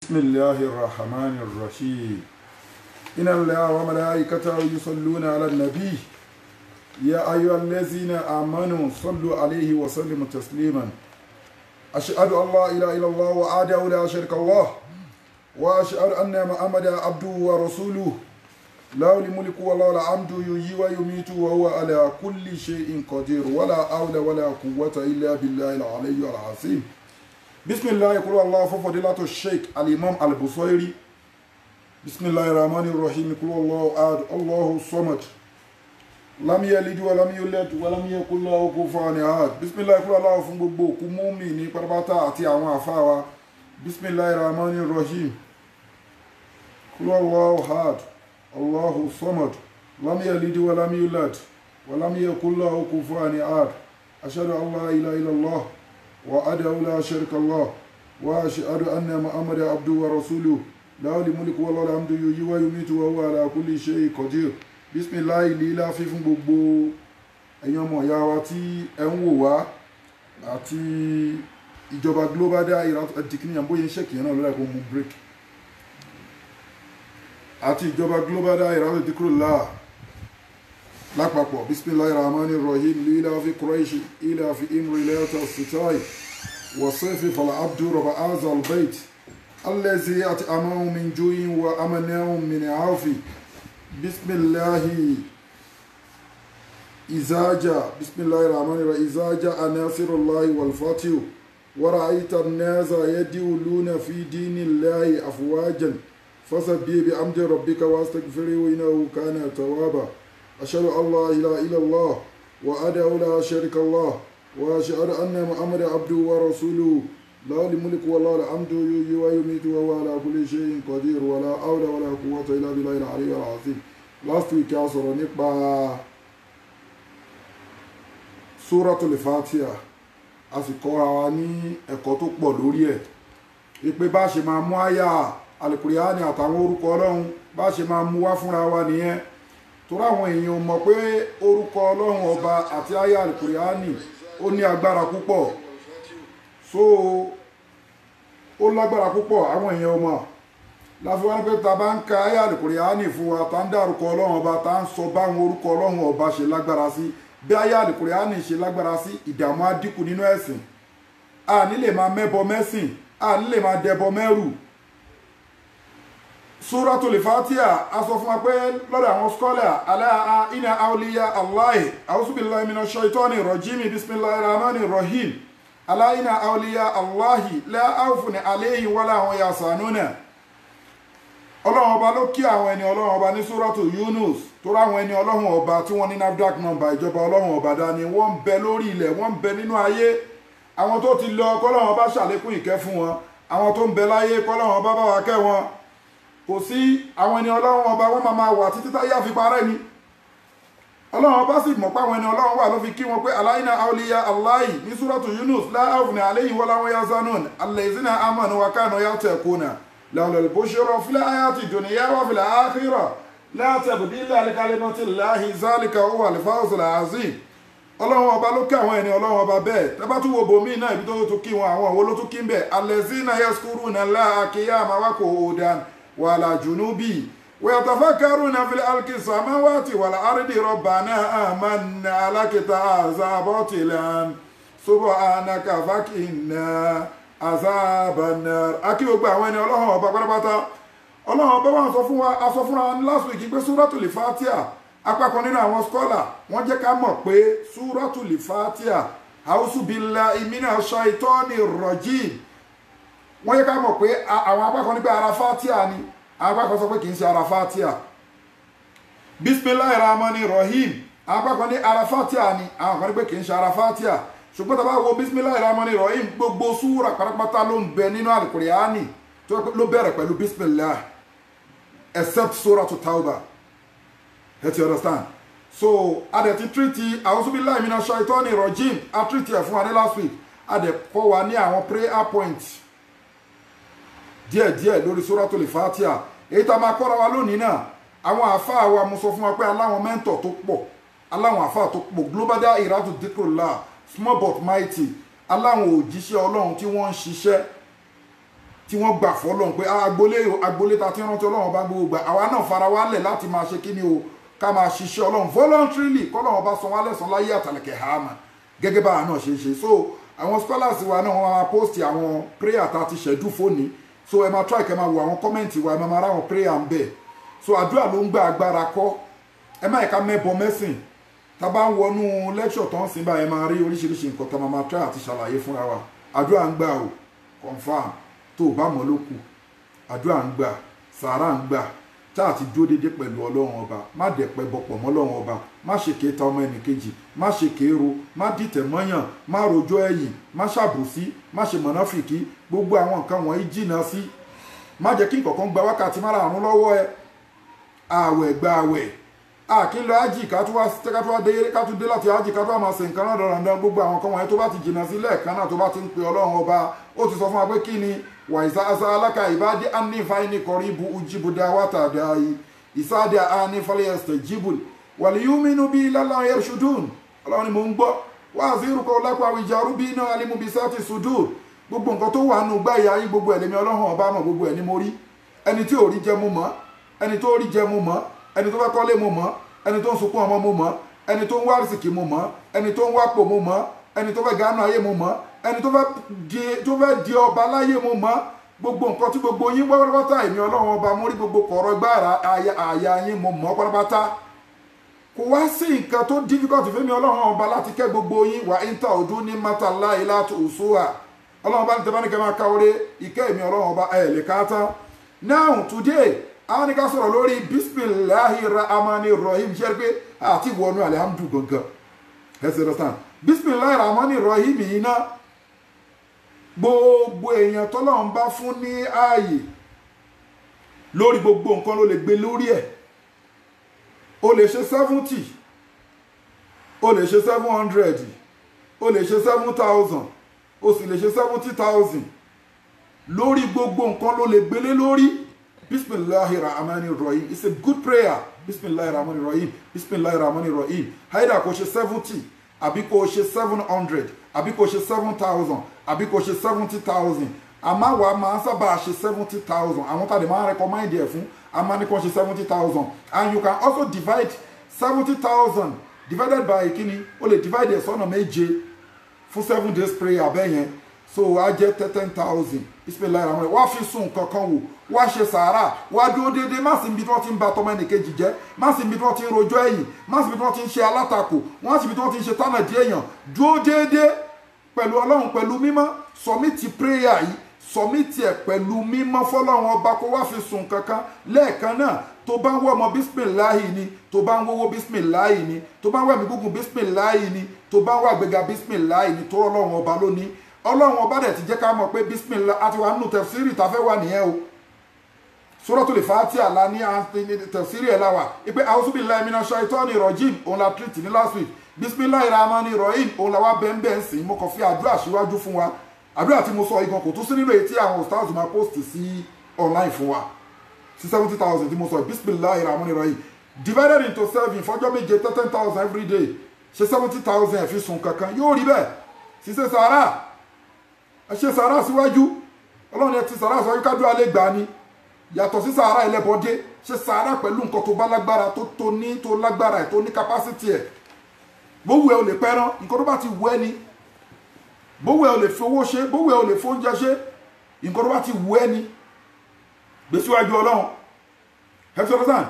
بسم الله الرحمن الرحيم إن الله وملائكته يصلون على النبي يا أيها الذين آمنوا صلوا عليه وسلموا تسليما أشهد أن لا إله إلا الله وحده لا شريك له وأشهد أن محمدا عبده ورسوله له الملك وله الحمد يحيي ويميت وهو على كل شيء قدير ولا حول ولا قوة إلا بالله العلي العظيم بسم الله يقول الله فضيلة الشيخ الإمام البصيري بسم الله الرحمن الرحيم يقول الله أحد الله الصمد لم يلد ولم يولد ولم يكن له كفوا أحد بسم الله يقول الله fún gbogbo òkú mùmínì pátápátá àti àwọn àfáà wa بسم الله الرحمن الرحيم يقول الله أحد الله الصمد لم يلد ولم يولد ولم يكن له كفوا أحد أشهد أن لا إله إلا الله وحده لا شريك له وأشهد أن محمدا عبده ورسوله له الملك وله الحمد يحيي ويميت وهو على كل شيء قدير بسم الله lílá fífún gbogbo ẹ̀yin ọmọ ìyá wa tí ẹ ń wò wá àti ìjọba Global Dahiratu Dhikrlahi bóyá iṣẹ́ kìí náà lọ́la ẹ̀kọ́ mú break àti ìjọba Global Dahiratu Dhikrlahi lápapọ̀ bismillahirrahmanirrahim lílá fi Quraish ilá fi imri lẹ́yọ̀tà sitai wọ́sẹ́fì fàlà abdu rọ̀bà azal bait allazi àti amáhùn min juyin wa amanahùn min àáfi bismillahi izaja bismillahirrahmanirrahim izaja anasirullahi walfatihu wara'aita an-nasa yadkhuluna fi dinillahi afwajan fasabbih bihamdi rabbika wastaghfirhu innahu kana tawwaba أشهد أن لا إله إلا الله وحده لا شريك له وأشهد أن محمدا عبده ورسوله له الملك وله الحمد يحيي ويميت وهو على كل شيء قدير ولا حول ولا قوة إلا بالله العلي العظيم. Last week a sọ̀rọ̀ nípa Suratul Fatiha a sì kọ́ra wa ní ẹ̀kọ́ tó pọ̀ lórí ẹ̀ ìpè bá ṣe máa mú àyà Al-Qur'ani àtàwọn orúkọ Ọlọ́run bá ṣe máa mú wá fúnra wa nìyẹn torí àwọn èèyàn mọ̀ pé orúkọ Ọlọ́run ọba àti àyà Al-Qur'ani ó ní agbára púpọ̀ so ó lágbára púpọ̀ àwọn èèyàn mọ̀ láfi wá pé ta bá ń ka àyà Al-Qur'ani fún wa ta ń dárúkọ Ọlọ́run ọba ta ń sọ báwọn orúkọ Ọlọ́run ọba ṣe lágbára sí bí àyà Al-Qur'ani ṣe lágbára sí ìdààmú á dínkù nínú ẹ̀sìn a ní lè máa mẹ́bọ mẹ́sìn a ní lè máa dẹbọ mẹ́rù. Suratul Fatiha a sọ fún wa pé lọ́dọ̀ àwọn scholar ala inna awliya Allahi a'udhu billahi minash shaitani rajim bismillahir rahmanir rahim ala inna awliya Allahi la khawfun alayhim wala hum yahzanuna. Ọlọ́run ọba ló kí àwọn ẹni Ọlọ́run ọba ní Suratu Yunus tó ráwọn ẹni Ọlọ́run ọba tí wọ́n ní NAFDAC number ìjọba Ọlọ́run ọba dání wọ́n ń bẹ lórí ilẹ̀ wọ́n ń bẹ nínú ayé àwọn tó ti lọ kọ́lọ́run ọba ṣàlékún ìkẹ́ fún wọn àwọn tó ń bẹ láyé kọ́lọ́run ọba bá wa kẹ́ wọn kò sí àwọn ẹni Ọlọ́run ọba wọ́n máa wà títí táyé àfi parẹ́ ni Ọlọ́run ọba sì mọ̀ pé àwọn ẹni Ọlọ́run wà ló fi kí wọn pé ala inna awliya Allahi ní Suratu Yunus la khawfun alayhim wala hum yahzanun allazina amanu wa kanu yattaquna lahumul bushra fil hayati dunya wa fil akhirah la tabdila li kalimatillahi zalika huwal fawzul azim. Ọlọ́run ọba ló kí àwọn ẹni Ọlọ́run ọba bẹ́ẹ̀ tẹ́bá tún wo bòmí náà ibi tó tún kí wọn àwọn owó ló tún kí ń bẹ̀ allazina yazkuruna Allaha qiyaman wa qu'udan وعلى جنوبي ويتفكرون في الخلق السماوات والأرض ربنا آمنا لك هذا باطلا سبحانك فقنا عذاب النار akí gbogbo àwọn ẹni Ọlọ́run ọba pátápátá Ọlọ́run ọba wọn sọ fún wa aṣọ fúnra last week pé Suratul Fatiha apá kan nínú àwọn scholar wọ́n jẹ́ ká mọ̀ pé Suratul Fatiha a'udhu billahi minash shaitonir rajim wọ́n yẹ ká mọ̀ pé àwọn apá kan ní pé ara Fatiha ni àwọn apá kan sọ pé kì í ṣe ara Fatiha bismillahirrahmanirrahim àwọn apá kan ní ara Fatiha ni àwọn kan ní pé kì í ṣe ara Fatiha ṣùgbọ́n tá bá wo bismillahirrahmanirrahim gbogbo súra pátápátá ló ń bẹ nínú Al-Qur'ani tó ló bẹ̀rẹ̀ pẹ̀lú bismillah except Suratu Tawbah let's understand so adẹ̀ ti treaty a'udhu billahi minash shaitonir rajim a treaty ẹ̀ fún wa ní last week adẹ̀ kọ́ wa ní àwọn prayer points díẹ̀díẹ̀ lórí Suratul Fatiha èyí tá máa kọ́ra wa lónìí náà àwọn àfáà wa mo sọ fún wa pé aláwọn mẹ́ńtọ̀ tó pọ̀ aláwọn àfáà tó pọ̀ Global Dahiratu Dhikrlahi small but mighty aláwọn òjíṣẹ́ Ọlọ́run tí wọ́n ń ṣiṣẹ́ tí wọ́n gbà fọ́lọ́run pé agbolé ta ti rántí ọlọ́run bá gbogbo gbà àwa náà fara wálẹ̀ láti máa ṣe kíni o ká máa ṣiṣẹ́ ọlọ́run voluntarily kọ́lọ́run bá san wá lẹ́san láyé àtàlẹ̀kẹ̀ hàmà gẹ́gẹ́ bá àwọn náà ṣe so àwọn scholars wa náà wọ́n máa post àwọn prayer tá ti ṣẹ̀dú fóònì so ẹ máa try kẹ́ máa wo àwọn comment wa ẹ máa ra àwọn prayer ń bẹ̀ so àdúrà ló ń gba agbára kọ́ ẹ má ẹ̀ka mẹ́bọ mẹ́sìn tá bá ń wọnú lecture tó ń sìn báyìí máa rí oríṣiríṣi nǹkan tá máa try àti ṣàlàyé fúnra wa àdúrà ń gbà o confam tó o bá mọ̀ ló kù àdúrà ń gbà sàárà ń gbà tá àti dúró déédéé pẹ̀lú ọlọ́run ọba má dẹ̀pẹ́ bọ̀pọ̀ mọ́ ọlọ́run ọba má ṣe kéta ọmọ ẹnìkejì má ṣe kéèrò má dìtẹ̀ mọ́yàn má rojọ́ ẹ̀yìn má ṣàbòsí má ṣe mọ̀náfìkì gbogbo àwọn nǹkan wọ̀nyí jìnnà sí má jẹ́ kí nǹkan kan gba wákàtí márààrún lọ́wọ́ ẹ àwẹ̀ gba àwẹ̀ àkín lọ ájì ká tún dé láti ájì ká tún wá máa ṣe nǹkan náà dandan gbogbo àwọn kan wọ̀nyí tó bá ti jìnnà sí lẹ́ẹ̀kan náà tó bá ti ń pe ọlọ́run ọba ó ti sọ fún wa pé kí ni wàìsá asálákà ìbádí anífàáyíní kọrí ibu ujibu dáwàtà dáyé ìsáàdì anífàlẹ́yẹsẹ̀ jibul wàlíyúmínú bí lálá yarshudun ọlọ́run ni mo ń gbọ́ wá sí irúkọ lápá àwìjàrú bí iná alimubisati sudur gbogbo nǹkan tó wà nù gbáyà yín gbogbo ẹ̀lẹ́mi ọlọ́run ọba mọ̀ gbogbo ẹ̀ ni mo rí ẹni tí ò rí jẹ mo mọ̀ ẹni tó rí jẹ mo mọ̀ ẹni tó fẹ́ kọ́lé mo mọ̀ ẹni tó ń sunkún ọmọ mo mọ̀ ẹni tó ń wá rìsìkì mo mọ̀ ẹni tó ń wápò mo mọ̀ ẹni tó fẹ́ gánà ayé mo mọ̀ ẹni tó fẹ́ di ọba láyé mo mọ̀ gbogbo nǹkan tí gbogbo yín pátápátá èmi ọlọ́run ọba mo rí gbogbo kọ̀rọ̀ gbára àyà yín mo mọ̀ pátápátá kò wá sí nǹkan tó difficult fún mi ọlọ́run ọba láti kẹ́ gbogbo yín wà íńtà ọdún ní mátàlá ìlàtò òṣùwà ọlọ́run ọba ní tẹ́bá ní kẹ́ máa ká orí ìkẹ́ èmi ọlọ́run ọba ẹ̀ lè ká tán. Now today àwọn ní ká sọ̀rọ̀ lórí bisimilahi rahmani rahim ṣe pé àti wọnú alhamdu gangan ẹsẹ̀ rẹ̀ sàn bisimilahi rahmani rahim yìí ná gbogbo èèyàn tọ́lọ́run bá fún ní ààyè lórí gbogbo nǹkan ló lè gbé lórí ẹ̀ o lè ṣe 70 o lè ṣe 700 o lè ṣe 7,000 o sì lè ṣe 70,000 lórí gbogbo nǹkan ló lè gbélé lórí bisimilahi rahmani rahim it's a good prayer bisimilahi rahmani rahim bisimilahi rahmani rahim haida kò ṣe 70 àbí kò ṣe 700 àbí kò ṣe 7,000 àbí kò ṣe 70,000 àmọ́ wa máa ń sábà ṣe 70,000 àwọn tàbí máa ń recommend ẹ̀ fún àmọ́ ní kò ṣe 70,000 and you can also divide 70,000 divided by kíni o lè divide ẹ̀ sọ́nà méje fún 7 days prayer bẹ́ẹ̀ yẹn so wàá jẹ́ 10,000 bisimilahi rahmani wàá fi sùn kankan wò wàá ṣe sàárà wàá dúró déédéé má sì ń bi tí wọ́n ti ń ba tọmọ ẹnìkejì jẹ́ má sì ń bi tí wọ́n ti ń rojọ́ ẹ̀yìn má sì ń bi tí wọ́n ti ń ṣe alátakò má sì ń bi tí wọ́n ti ń ṣe tánàdí èèyàn dúró déédéé pẹ̀lú ọlọ́run pẹ̀lú mímọ́ sọmítì prayer yìí sọmítì ẹ̀ pẹ̀lú mímọ́ fọlọ́run ọba kó wá fi sùn kankan lẹ́ẹ̀kan náà tó bá ń wọ́ ọmọ bisimilahi ni tó bá ń wọ́wọ́ bisimilahi ni tó bá ń wẹ̀mí gúngùn bisimilahi ni tó bá ń wà gbéga bisimilahi ni tó ọlọ́run ọba lónìí ọlọ́run ọba dẹ̀ ti jẹ́ ká mọ̀ pé bisimilahi àti wà nínú tẹ̀fsírì tá a fẹ́ wà nìyẹn o Suratul Fatiha la ní tẹ̀fsírì ẹ̀ láwà ipe auzubillahi minash shaitani rajim òun la treat ní last week bisimilahi rahmani rahim òun la wá bẹ́ẹ̀ sí mo kàn fi àdúrà síwájú fún wa àdúrà tí mo sọ igan kò tún sí nínú èyí tí àwọn stars máa post sí online fún wa sí 70,000 tí mo sọ bisimilahi rahmani rahim divided into 7 fọjọ́ méje 10,000 every day ṣe 70,000 ẹ̀ fi sùn kankan yóò rí bẹ́ẹ̀ ṣiṣẹ́ sàárà ẹ ṣe sàárà síwájú ọlọ́run ẹ ti sàárà síwájú kájú alẹ́ gbà ni yàtọ̀ sí sàárà ẹlẹ́bọdé ṣe sàárà pẹ̀lú nǹkan tó bá lágbára tó lágbára ẹ̀ tó ní capacity ẹ̀ bówù ẹ ò lè pẹ́rán nǹkan tó bá ti wù ẹ́ ni bówù ẹ ò lè fi owó ṣe bówù ẹ ò lè fóúnjẹ ṣe nǹkan tó bá ti wù ẹ́ ni gbé síwájú ọlọ́run hefsọ́lọ́sàn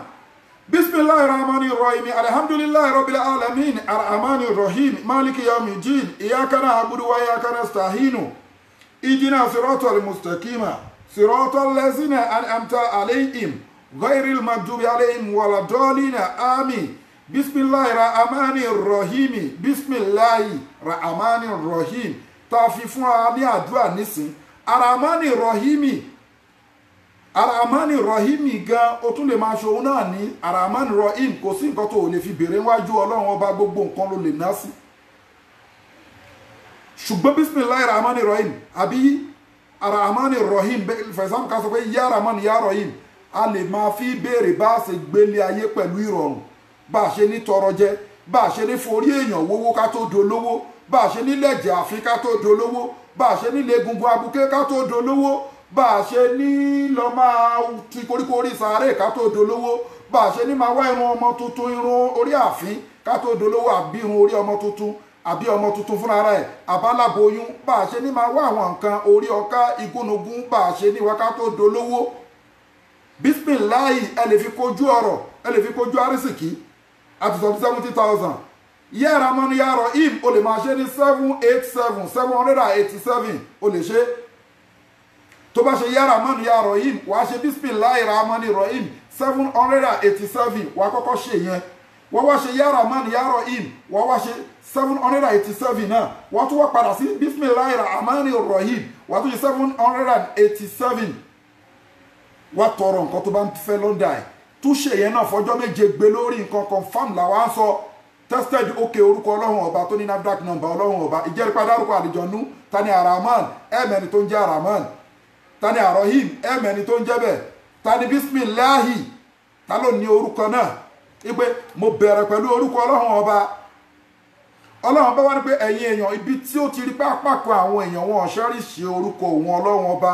bisimilahi rahmani rahim alhamdulilahi rabbil alamin arhamani rahim maliki yawmiddin iyyaka na'budu wa iyyaka nasta'in ihdina siratal mustaqima siratal ladzina an'amta alayhim ghayril maghdubi alayhim waladdallin amin bisimilahi rahmani rahim bisimilahi rahmani rahim tá fi fún wa ní àdúrà nísìn arhamani rahim Ar-Rahmani Rahimi gan o tún lè máa ṣe òun náà ní Ar-Rahmani Rahim kò sí nǹkan tó lè fi bèèrè wájú ọlọ́run ọba gbogbo nǹkan ló lè ná sí ṣùgbọ́n bisimilahi Rahmani Rahim àbí Ar-Rahmani Rahim fẹ̀sán ká sọ pé ya Rahman ya Rahim a lè máa fi béèrè bá a ṣe gbélé ayé pẹ̀lú ìrọ̀rùn bá a ṣe ní tọrọ jẹ bá a ṣe ní forí èèyàn wówó ká tó dolówó bá a ṣe ní lẹ̀jẹ̀ àfi ká tó dolówó bá a ṣe ní lè gungun abuké ká tó dolówó bá a ṣe ní lọ máa ti koríko orí sàárè ká tó dolówó, bá a ṣe ní máa wá irun ọmọ tuntun, irun orí ààfin ká tó dolówó, àbí irun orí ọmọ tuntun, àbí ọmọ tuntun fúnra rẹ̀, àbáláboyún, bá a ṣe ní máa wá àwọn nǹkan orí ọká igúnnugún, bá a ṣe ní wá ká tó dolówó. Bismillahi ẹ lè fi kojú ọ̀rọ̀, ẹ lè fi kojú arísìkí àti sọ 70,000. Ya Rahman Ya Rahim o lè máa ṣe ní 787 787 o lè ṣe. Tó bá ṣe Ya Rahman Ya Rahim wàá ṣe Bismillahi Rahman Rahim 787 wàá kọ́kọ́ ṣe yẹn. Wọ́n wá ṣe Ya Rahman Ya Rahim wọ́n wá ṣe 787 náà, wọ́n tún wá padà sí Bismillahi Rahman Rahim wọ́n tún ṣe 787. Wá tọrọ nǹkan tó bá ń fẹ́ lọ́dà ẹ̀, tún ṣe yẹn náà fọjọ́ méje gbé lórí nǹkan confam làwa ń sọ. Tested òkè orúkọ ọlọ́run ọba tó ní NAFDAC number ọlọ́run ọba, ìjẹ́rìípa dárúkọ àlìjọ̀nú, ta ni Ar-Rahman ẹ̀mẹ́ni tó ń jẹ́ Ar-Rahman, ta ni Ar-Rahim ẹ̀mẹ́ni tó ń jẹ́ bẹ́ẹ̀, ta ni Bismillahi ta ló ní orúkọ náà. Ipe mo bẹ̀rẹ̀ pẹ̀lú orúkọ ọlọ́run ọba. Ọlọ́run ọba wá ní pé ẹ̀yin èèyàn, ibi tí ó ti rí pápá kan àwọn èèyàn wọn ṣẹ́ríṣì orúkọ òun ọlọ́run ọba,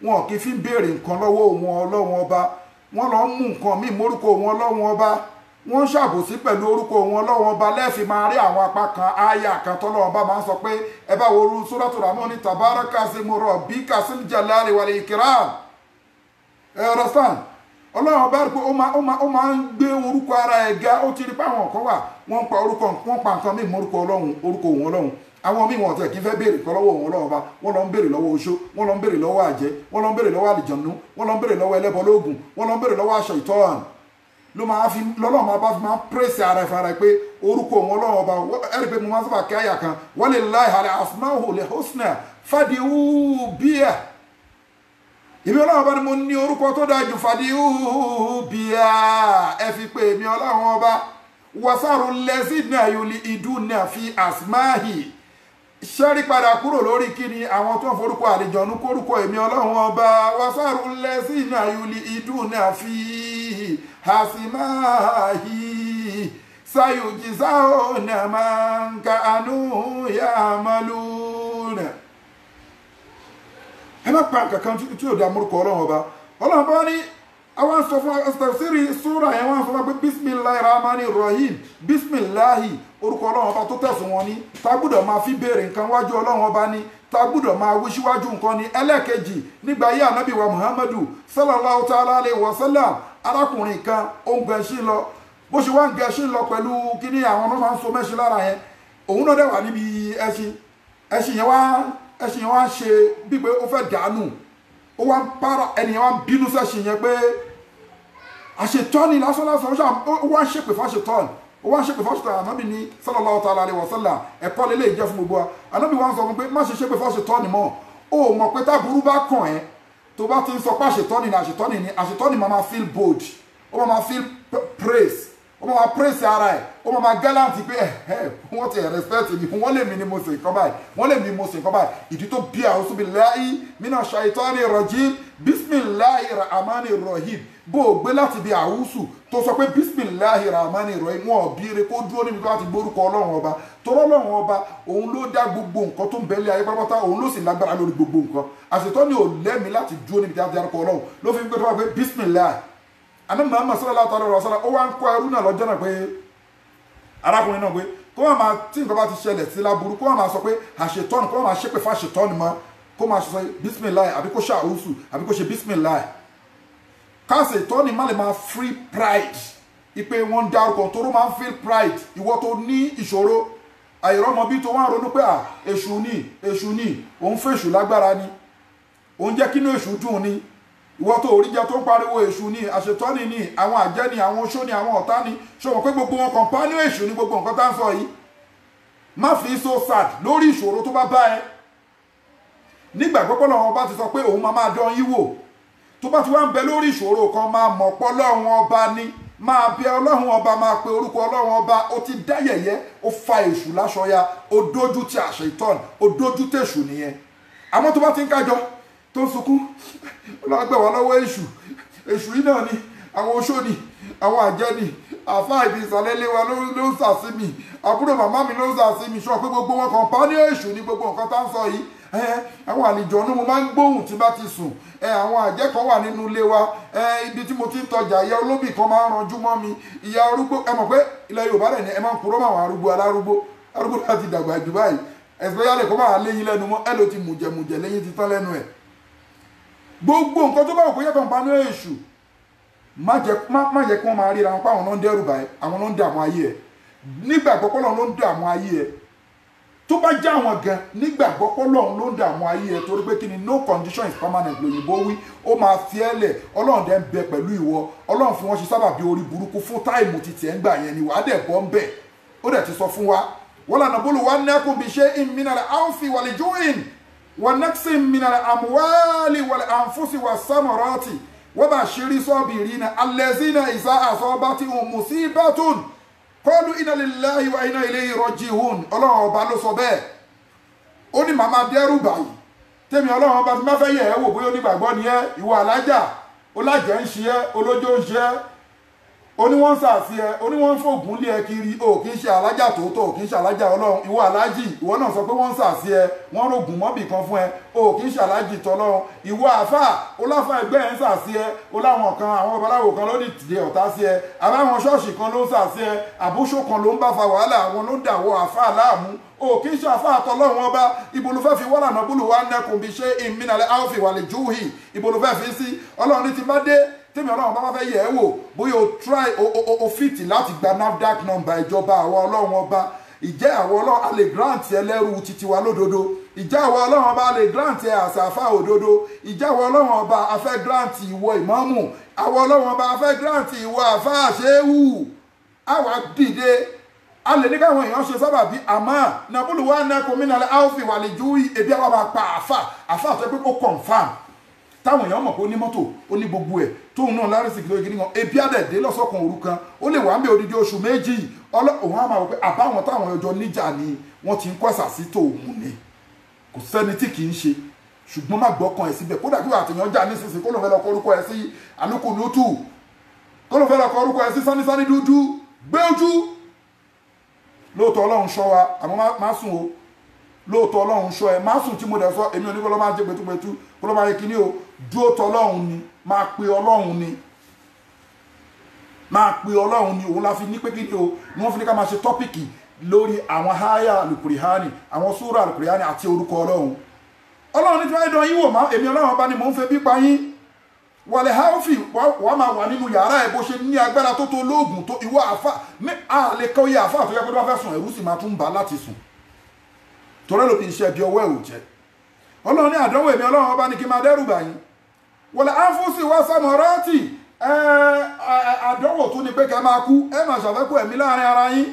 wọn kì í fi béèrè nǹkan lọ́wọ́ òun ọlọ́run ọba, wọ́n lọ mú nǹkan míì mórúkọ òun ọlọ́run ọba, wọ́n ṣàbòsí pẹ̀lú orúkọ òun ọlọ́run ọba. Lẹ́ẹ̀fì máa rí àwọn apá kan áyà kan tọ́lọ́run ọba máa ń sọ pé ẹ bá wo orú Suratul Rahman ní tabaraka ismu rabbika zil jalali wal ikram. ẹ understand? Ọlọ́run ọba rí pé ó máa ń gbé orúkọ ara ẹ̀ ga. Ó ti rí pé àwọn kan wà wọ́n pa nǹkan míì mórúkọ ọlọ́run, orúkọ òun ọlọ́run. Àwọn míì wọn tẹ̀ kí n fẹ́ béèrè kan lọ́wọ́ òun ọlọ́run ọba, wọ́n lọ ń béèrè lọ́wọ́ oṣó, wọ́n lọ ń béèrè lọ́wọ́ àjẹ́, wọ́n lọ ń béèrè lọ́wọ́ àlìjọ̀nú, wọ́n lọ ń béèrè lọ́wọ́ ẹlẹ́bọ lóògùn, wọ́n lọ ń béèrè lọ́wọ́ aṣọ ìtọ́hàn. Ló máa fi lọ́lọ́run máa bá fi máa pèsè ara ẹ̀fà rẹ̀ pé orúkọ òun ọlọ́run ọba. Ẹ̀rí pé mo máa ń sábà kí àyà kan walillahi al-asmaul husna fad'uhu biha. Èmi ọlọ́run ọba ni mo ní orúkọ tó dáa jù, fad'uhu biha, ẹ fi pé èmi ọlọ́run ọba. Wasaru allazina yulhiduna fi asmahi, ṣẹ́rí padà kúrò lórí kíni àwọn tó ń forúkọ àlìjọ̀nú kórúkọ èmi ọlọ́run ọba. Wasaru allazina yulhiduna fi asmahi sayujzauna ma kanu ya'maluna. Ẹ má pa nǹkan kan tí ò dá mórúkọ ọlọ́run ọba. Ọlọ́run bá ní àwọn sọ fún tafsiri súra yẹn, wọ́n sọ fún pé Bismillahi Rahmani Rahim, Bismillahi orúkọ ọlọ́run ọba tó tẹ̀sùn wọn ní, ta gbọ́dọ̀ máa fi béèrè nǹkan wájú ọlọ́run ọba ní, ta gbọ́dọ̀ máa wí síwájú nǹkan ní. Ẹlẹ́ẹ̀kejì, nígbà ayé ànábì wa Muhammadu sallallahu ta'ala alayhi wa sallam, arákùnrin kan ó ń gẹṣin lọ. Bó ṣe wá ń gẹṣin lọ pẹ̀lú kíní àwọn ọmọ máa ń so mẹ́ṣin lára yẹn, òun náà dẹ̀ wà níbi ẹṣin yẹn wá ṣe bí pé ó fẹ́ dànù. Ó wá ń para ẹnìyẹn wá ń bínú sẹ́ṣin yẹn pé àṣetọ́ni lásán ó wá ń ṣépè fáṣetọ́ni, ó wá ń ṣépè fáṣetọ́ni. Ànábì ní sallallahu ta'ala alayhi wa sallam, ẹ̀kọ́ lélẹ̀ jẹ́ fún gbogbo wa. Ànábì wá ń sọ fún pé má ṣe ṣépè fáṣetọ́ni mọ́. Ó mọ̀ pé táburú bá kàn ẹ́, tó bá ti ń sọ pé àṣetọ́ni máa feel bold, ó máa feel praise, ó máa praise ara ẹ̀, ó máa gallant pé wọ́n ti respect mi, wọ́n lè mi ni mo ṣe nǹkan báyìí, wọ́n lè mi mo ṣe nǹkan báyìí. Ìdí tó bí a'udhu billahi minash shaitani rajim Bismillahi Rahmani Rahim. Bó o gbé láti bí àwùsù tó sọ pé Bismillahi Rahmani Rahim, wọn ò bí ire kó dúró níbi láti gbórúkọ ọlọ́run ọba. Torọ́ ọlọ́run ọba òun ló dá gbogbo nǹkan tó ń bẹ́lẹ̀ ayé pátápátá, òun ló sì lágbára lórí gbogbo nǹkan. Àṣetọ́ni ò lẹ́mìí láti dúró níbi tí a ti dárúkọ ọlọ́run, ló fi ń gbé tó wá pé Bismillahi. Ànábì Muhammad sallallahu alaihi wasallam ó wá ń kọ́ ẹrú náà lọ́jọ́ náà pé arákùnrin náà pé kó wọ́n máa tí nǹkan bá ti ṣẹlẹ̀ sí láburú, kó wọ́n máa sọ pé àṣetọ́ni, kó wọ́n máa ṣépè fún àṣetọ́ni mọ́, kó máa sọ Bismillahi àbí kó ṣàwùsù àbí kó ṣe Bismillahi. Káṣe ìtọ́ni má lè máa free pride ipe wọ́n dárúkọ tó ló máa ń feel pride. Ìwọ tó ní ìṣòro àìrọ́mọbí tó wá ń ronú pé èṣù ni òun fèṣù lágbára ni, òun jẹ́ kínú èṣù dùn ni. Ìwọ tó oríjẹ tó ń pariwo èṣù ni, àṣetọ́ni ni, àwọn àjẹ́ ni, àwọn oṣó ni, àwọn ọ̀tá ni, ṣọwọ́n pé gbogbo wọn companion èṣù ni gbogbo nǹkan tá ń sọ yìí. Má fi so sad lórí ìṣòro tó bá bá ẹ. Nígbà pọ́pọ́ lọ́wọ́ bá ti sọ pé òun máa dán yín wò, tó bá ti wá ń bẹ lórí ìṣòro kan máa mọ̀ pọ́ lọ́run ọba ni, máa bẹ ọlọ́run ọba, máa pe orúkọ ọlọ́run ọba. Ó ti dá yẹ̀yẹ́, ó fa èṣù láṣọya, ó dójú ti àṣetọ́ni, ó dójú tèṣù nìyẹn. Àmọ́ tó bá ti ń kájọ tó ń sunkún, ọlọ́gbẹ̀ wà lọ́wọ́ èṣù yìí náà ni, àwọn oṣó ni, àwọn àjẹ́ ni, àfáà ìdí ìsàlẹ̀ ilé wa ló ń sàsí mi, àbúrò màmá mi ló ń sàsí mi. Ṣọ́ pé gbogbo wọn companion èṣù ni gbogbo nǹkan tá ń sọ yìí. àwọn àlejò mo máa ń gbóhùn tí bá ti sùn àwọn àjẹ́ kan wà nínú ilé wa ibi tí mo ti ń tọjà ìyá olóbì kan máa ń ranjú mọ́ mi ìyá arúgbó ẹ mọ̀ pé ilẹ̀ Yorùbá rẹ̀ ni ẹ máa ń purọ́ mọ́ àwọn arúgbó arúgbó láti dàgbà jù báyìí especially kó máa léyìn lẹ́nu mọ́ ẹ ló ti mùjẹ̀mùjẹ̀ léyìn ti tán lẹ́nu ẹ̀ gbogbo nǹkan tó bá wò kó yẹ kàn bá ní èṣù má jẹ́ kí wọ́n máa ríra wọn pé àwọn ló ń dẹ́rù báyìí àwọn ló ń dààmú ayé ẹ̀ nígbàgbọ́ pé Ọlọ́run ló ń dààmú ayé ẹ̀ tó bá já wọn gan nígbàgbọ́ pé Ọlọ́run ló ń dààmú ayé ẹ̀ torí pé kí ni no condition is permanent lòyìnbó wí ó máa fi ẹ́ lẹ̀ Ọlọ́run dẹ̀ ń bẹ pẹ̀lú ìwọ Ọlọ́run fi wọ́n ṣe sábàbí orí burúkú fún táìmù ti tiẹ̀ ń gbà yẹn ni wàá dẹ̀ bọ́ ń bẹ̀ ó dẹ̀ ti sọ fún wa wala nabluwannakum bishay'in minal khawfi wal ju'i wa naqsin minal amwali wal anfusi was samarati wa bashiri sabirina allazina idha asabatihum musibatun qalu inna lillahi wa inna ilayhi raji'un Ọlọ́run ọba ló sọ bẹ́ẹ̀ ó ní màmá dẹ́rù báyìí tèmi Ọlọ́run ọba tí má fẹ́ yẹ̀ ẹ́ wò bóyá onígbàgbọ́ ni ẹ́ ìwọ alájà olájẹ́ ń ṣe ẹ́ olójó ń ṣe ẹ́ oníwọ́n ń sàfi ẹ́ oníwọ́n ń fògùn lé ẹ kiri o kì í ṣe alájà tòótọ́ o kì í ṣe alájà Ọlọ́run ìwọ alájì ìwọ náà sọ pé wọ́n ń sàfi ẹ wọ́n rògùn mọ́bì kan fún ẹ o kì í ṣe alájì tọ́lọ́run ìwọ àfà oláfà ẹgbẹ́ ẹ̀ ń sàfi ẹ oláwọn kan àwọn babaláwo kan ló ní tìde ọ̀tá sí ẹ àbáwọn ṣọ́ọ̀ṣì kan ló ń sàfi ẹ àbúṣọ kan ló ń bá fa wàhálà àwọn ló ń dàwọ àfà láàmú o kì í ṣe àfà àtọlọ́run ọba ibo ló fẹ́ fi wọ́là náà búlù wá nẹ́kùn bí ṣe ìmínàlẹ́ áwòfì wà lè júhì ibo ló fẹ́ fi sí Ọlọ́run ní ti bá dé tèmi Ọlọ́run bá fẹ́ yẹ̀ ẹ́ wò bóyá o try o fit láti gba NAFDAC number ìjọba àwọn Ọlọ́run ọba ìjẹ́ àwọn Ọlọ́run a lè grant ẹ lẹ́rù títí wa lódodo ìjẹ́ àwọn Ọlọ́run ọba a lè grant ẹ àṣàfà òdodo ìjẹ́ àwọn Ọlọ́run ọba a fẹ́ grant ìwọ ìmámù àwọn Ọlọ́run ọba a fẹ́ grant ìwọ àfà àṣẹ́wù àwa dìde a lè ní káwọn èèyàn ṣe sábàbí àmọ́ nàbúlù wa nẹ́kùn mí nàlẹ́ áwòfì wà lè ju ebi àwọn bá pa àfà tó yẹ pé kó confam táwọn èèyàn mọ̀ pé ó ní mọ́tò ó ní gbogbo ẹ̀ tóun náà lárísì kìlọ̀ gidi kan ebi àdẹ̀dé lọ́sọ̀kan òru kan ó lè wà ń bẹ odidi oṣù méjì òun á máa wọ pé àbáwọn táwọn ọjọ́ níjà ni wọ́n ti ń kọ́sà sí tòun ni kò sẹ́ni tí kì í ṣe ṣùgbọ́n má gbọ́kàn ẹ̀ síbẹ̀ kódà kí àtìyàn jà nísinsìnyí kó ló fẹ́ lọ kọ orúkọ ẹ̀ sí alúkúlùtù kó ló fẹ́ lọ kọ orúkọ ẹ̀ sí sánísání dúdú gbé ojú lóòótọ́ Ọlọ́run ṣọ́ wa àmọ́ má sùn o lóòótọ́ Ọlọ́run ṣọ́ ẹ má sùn tí mo dẹ̀ sọ èmi oníkọ́ ló máa jẹ́ gbẹtúgbẹtú kó ló máa yẹ kíní o dúró tọ́ Ọlọ́run ni máa pe Ọlọ́run ni máa pe Ọlọ́run ni òun la fi ní pé kíní o ni wọ́n fi ní ká máa ṣe tọ́pìkì lórí àwọn háyà alukurihani àwọn súrà alukurihani àti orúkọ Ọlọ́run Ọlọ́run ní tí wọ́n dán yín wò má èmi Ọlọ́run bá ní mò ń fẹ́ bí pa yín wàlẹ̀ háófì wàá máa wà nínú yàrá ẹ̀ bó ṣe ní agbára tó lóògùn tó ìwọ àfà àlè kọ́ iye àfà tó yẹ kó tó bá fẹ́ sùn ẹ̀rú sì máa tún bà láti sùn torí ló fi iṣẹ́ bí ọwọ́ ẹ̀ ò jẹ́ Ọlọ́run ní àdánwò èmi Ọlọ́run ọba ní kí n máa dẹ́rù bà yín wọlé áfúsì wá sámọ̀rọ́tì àdánwò tó ní pé kẹ́ máa kú ẹ máa ṣàfẹ́kù ẹ̀mí láàrin ara yín